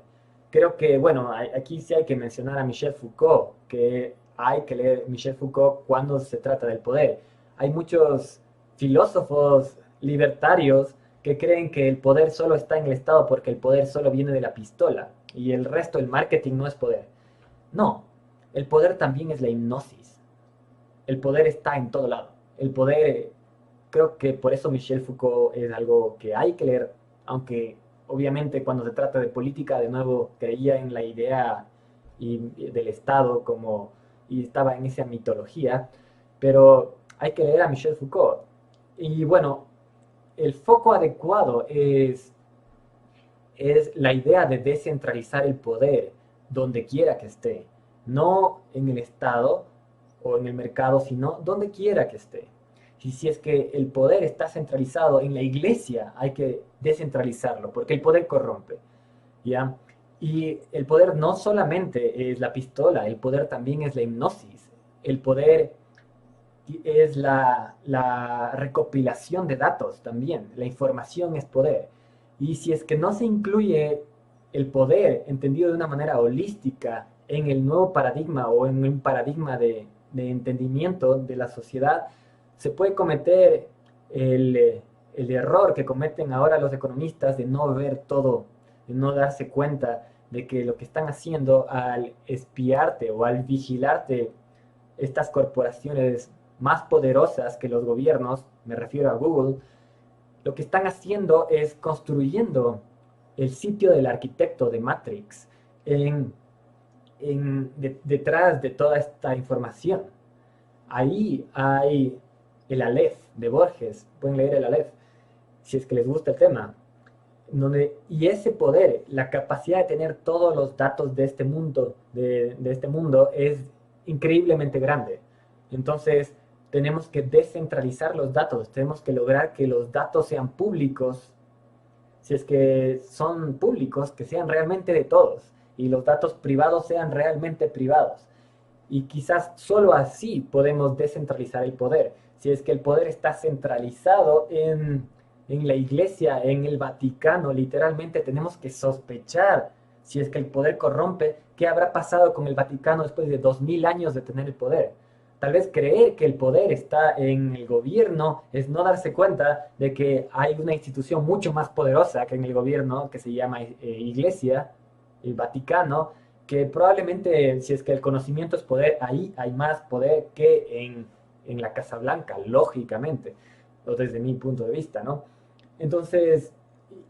Creo que, bueno, aquí sí hay que mencionar a Michel Foucault, que hay que leer Michel Foucault cuando se trata del poder. Hay muchos filósofos libertarios que creen que el poder solo está en el Estado porque el poder solo viene de la pistola y el resto, el marketing, no es poder. No, el poder también es la hipnosis. El poder está en todo lado. El poder, creo que por eso Michel Foucault es algo que hay que leer, aunque obviamente cuando se trata de política, de nuevo, creía en la idea del Estado como, y estaba en esa mitología, pero hay que leer a Michel Foucault. Y bueno, el foco adecuado es la idea de descentralizar el poder donde quiera que esté. no en el Estado o en el mercado, sino donde quiera que esté. Y si es que el poder está centralizado en la iglesia, hay que descentralizarlo, porque el poder corrompe, ¿ya? Y el poder no solamente es la pistola, el poder también es la hipnosis, el poder es la recopilación de datos también, la información es poder. Y si es que no se incluye el poder entendido de una manera holística en el nuevo paradigma o en un paradigma de entendimiento de la sociedad, se puede cometer el error que cometen ahora los economistas de no ver todo, de no darse cuenta de que lo que están haciendo al espiarte o al vigilarte estas corporaciones más poderosas que los gobiernos, me refiero a Google, lo que están haciendo es construyendo el sitio del arquitecto de Matrix detrás de toda esta información. Ahí hay el Aleph de Borges, pueden leer el Aleph si es que les gusta el tema. Y ese poder, la capacidad de tener todos los datos de este mundo, de este mundo es increíblemente grande. Entonces, tenemos que descentralizar los datos, tenemos que lograr que los datos sean públicos, si es que son públicos, que sean realmente de todos, y los datos privados sean realmente privados. Y quizás solo así podemos descentralizar el poder. Si es que el poder está centralizado en la iglesia, en el Vaticano, literalmente tenemos que sospechar si es que el poder corrompe, qué habrá pasado con el Vaticano después de 2000 años de tener el poder. Tal vez creer que el poder está en el gobierno es no darse cuenta de que hay una institución mucho más poderosa que en el gobierno, que se llama Iglesia, el Vaticano, que probablemente, si es que el conocimiento es poder, ahí hay más poder que en la Casa Blanca, lógicamente, o desde mi punto de vista, ¿no? Entonces,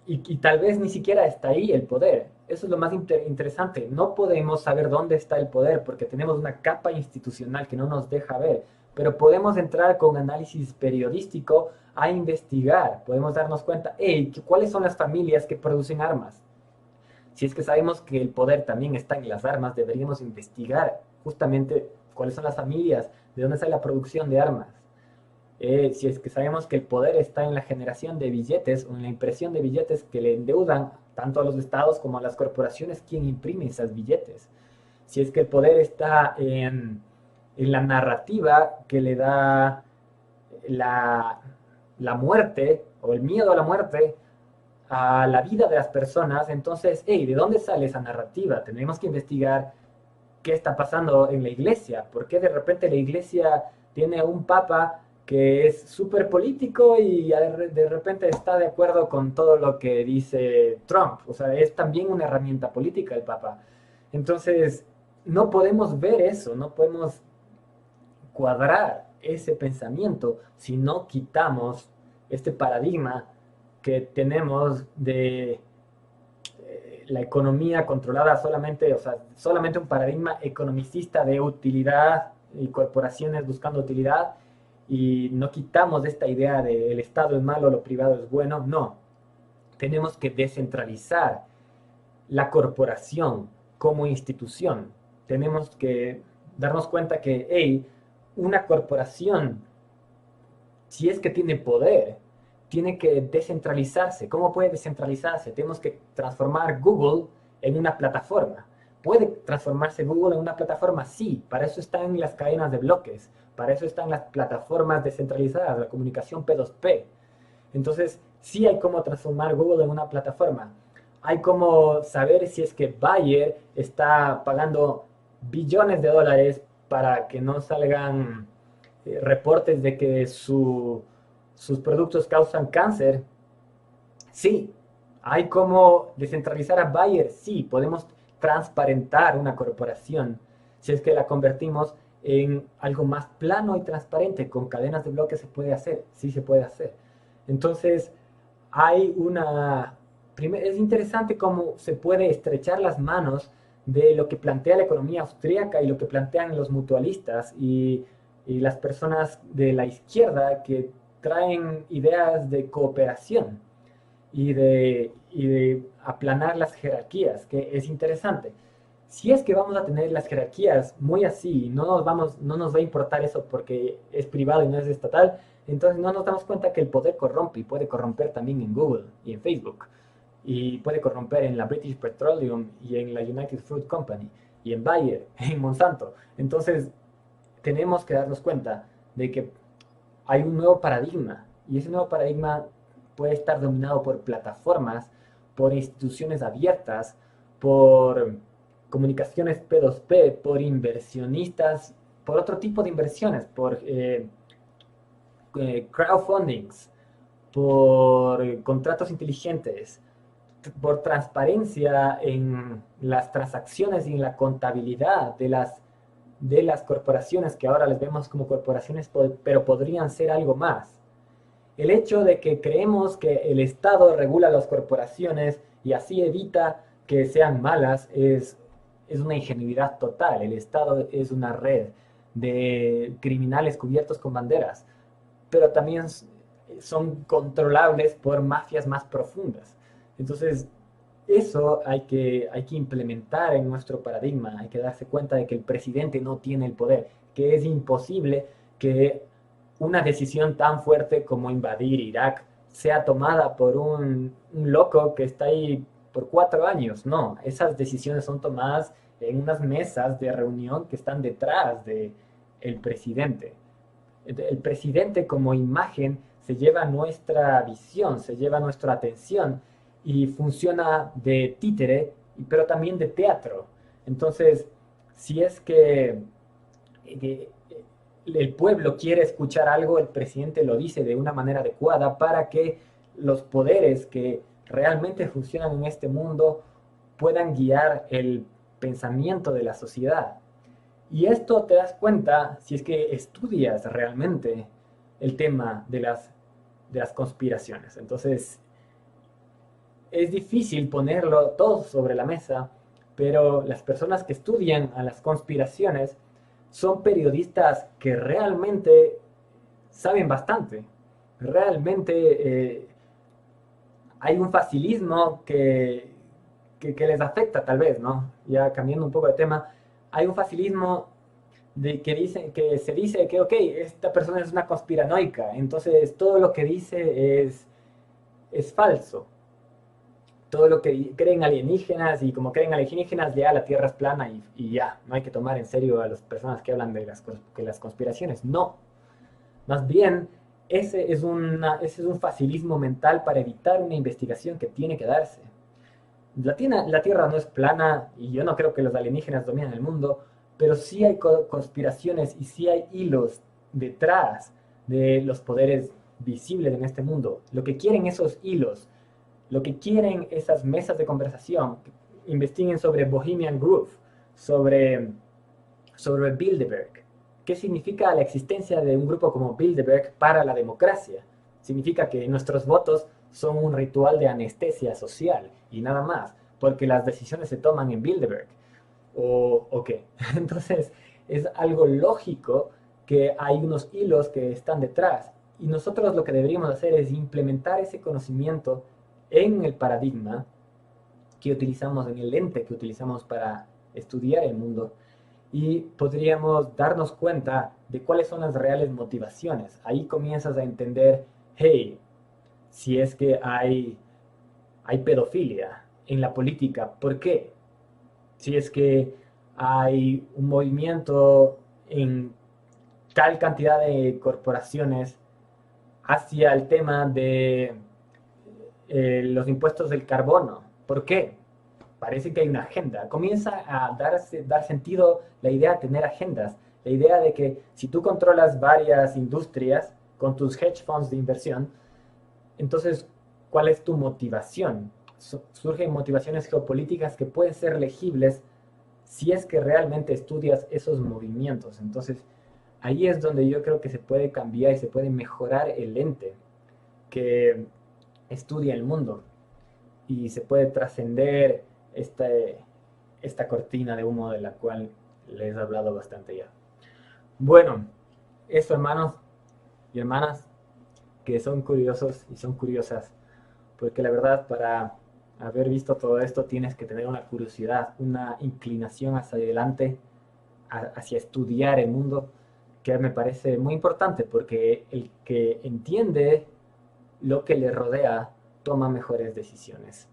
y tal vez ni siquiera está ahí el poder. Eso es lo más interesante. No podemos saber dónde está el poder porque tenemos una capa institucional que no nos deja ver, pero podemos entrar con análisis periodístico a investigar. Podemos darnos cuenta, hey, ¿cuáles son las familias que producen armas? Si es que sabemos que el poder también está en las armas, deberíamos investigar justamente cuáles son las familias, de dónde sale la producción de armas. Si es que sabemos que el poder está en la generación de billetes o en la impresión de billetes que le endeudan tanto a los estados como a las corporaciones quien imprime esas billetes. Si es que el poder está en la narrativa que le da la, la muerte o el miedo a la muerte a la vida de las personas, entonces, hey, ¿de dónde sale esa narrativa? Tenemos que investigar qué está pasando en la iglesia, por qué de repente la iglesia tiene un papa que es súper político y de repente está de acuerdo con todo lo que dice Trump. O sea, es también una herramienta política el papa. Entonces, no podemos ver eso, no podemos cuadrar ese pensamiento si no quitamos este paradigma que tenemos de la economía controlada solamente, o sea, solamente un paradigma economicista de utilidad y corporaciones buscando utilidad y no quitamos esta idea de el Estado es malo, lo privado es bueno, no. Tenemos que descentralizar la corporación como institución. Tenemos que darnos cuenta que, hey, una corporación, si es que tiene poder, tiene que descentralizarse. ¿Cómo puede descentralizarse? Tenemos que transformar Google en una plataforma. ¿Puede transformarse Google en una plataforma? Sí, para eso están las cadenas de bloques, para eso están las plataformas descentralizadas, la comunicación P2P. Entonces, sí hay cómo transformar Google en una plataforma. Hay como saber si es que Bayer está pagando billones de dólares para que no salgan reportes de que sus productos causan cáncer. Sí, hay como descentralizar a Bayer. Sí, podemos transparentar una corporación si es que la convertimos en algo más plano y transparente. Con cadenas de bloques se puede hacer, sí se puede hacer. Entonces, hay una... Es interesante cómo se puede estrechar las manos de lo que plantea la economía austríaca y lo que plantean los mutualistas y las personas de la izquierda que traen ideas de cooperación y de aplanar las jerarquías, que es interesante. si es que vamos a tener las jerarquías muy así, no nos va a importar eso porque es privado y no es estatal, entonces no nos damos cuenta que el poder corrompe y puede corromper también en Google y en Facebook y puede corromper en la British Petroleum y en la United Fruit Company y en Bayer, en Monsanto. Entonces tenemos que darnos cuenta de que hay un nuevo paradigma y ese nuevo paradigma puede estar dominado por plataformas, por instituciones abiertas, por comunicaciones P2P, por inversionistas, por otro tipo de inversiones, por crowdfundings, por contratos inteligentes, por transparencia en las transacciones y en la contabilidad de las corporaciones que ahora les vemos como corporaciones, pero podrían ser algo más. El hecho de que creemos que el Estado regula las corporaciones y así evita que sean malas es una ingenuidad total. El Estado es una red de criminales cubiertos con banderas, pero también son controlables por mafias más profundas. Entonces, eso hay que implementar en nuestro paradigma, hay que darse cuenta de que el presidente no tiene el poder, que es imposible que una decisión tan fuerte como invadir Irak sea tomada por un loco que está ahí por 4 años. No, esas decisiones son tomadas en unas mesas de reunión que están detrás de el presidente. El presidente como imagen se lleva nuestra visión, se lleva nuestra atención y funciona de títere, pero también de teatro. Entonces, si es que el pueblo quiere escuchar algo, el presidente lo dice de una manera adecuada para que los poderes que realmente funcionan en este mundo puedan guiar el pensamiento de la sociedad. Y esto te das cuenta si es que estudias realmente el tema de las conspiraciones. Entonces, es difícil ponerlo todo sobre la mesa, pero las personas que estudian a las conspiraciones son periodistas que realmente saben bastante. Realmente hay un facilismo que les afecta tal vez, ¿no? Ya cambiando un poco de tema, hay un facilismo de que se dice que, ok, esta persona es una conspiranoica, entonces todo lo que dice es falso. Todo lo que creen alienígenas y como creen alienígenas ya la Tierra es plana y ya, no hay que tomar en serio a las personas que hablan de las conspiraciones. No, más bien ese es un facilismo mental para evitar una investigación que tiene que darse. La Tierra no es plana y yo no creo que los alienígenas dominen el mundo, pero sí hay conspiraciones y sí hay hilos detrás de los poderes visibles en este mundo. Lo que quieren esos hilos, lo que quieren esas mesas de conversación, investiguen sobre Bohemian Grove, sobre Bilderberg. ¿Qué significa la existencia de un grupo como Bilderberg para la democracia? Significa que nuestros votos son un ritual de anestesia social y nada más, porque las decisiones se toman en Bilderberg. ¿O qué? Entonces, es algo lógico que hay unos hilos que están detrás. Y nosotros lo que deberíamos hacer es implementar ese conocimiento en el paradigma que utilizamos, en el lente que utilizamos para estudiar el mundo y podríamos darnos cuenta de cuáles son las reales motivaciones. Ahí comienzas a entender, hey, si es que hay pedofilia en la política, ¿por qué? Si es que hay un movimiento en tal cantidad de corporaciones hacia el tema de los impuestos del carbono, ¿por qué? Parece que hay una agenda. Comienza a dar sentido la idea de tener agendas, la idea de que si tú controlas varias industrias con tus hedge funds de inversión, entonces, ¿cuál es tu motivación? Surgen motivaciones geopolíticas que pueden ser legibles si es que realmente estudias esos movimientos. Entonces, ahí es donde yo creo que se puede cambiar y se puede mejorar el ente que estudia el mundo y se puede trascender esta cortina de humo de la cual les he hablado bastante ya. Bueno, eso hermanos y hermanas que son curiosos y son curiosas, porque la verdad para haber visto todo esto, tienes que tener una curiosidad, una inclinación hacia adelante, hacia estudiar el mundo, que me parece muy importante, porque el que entiende lo que le rodea toma mejores decisiones.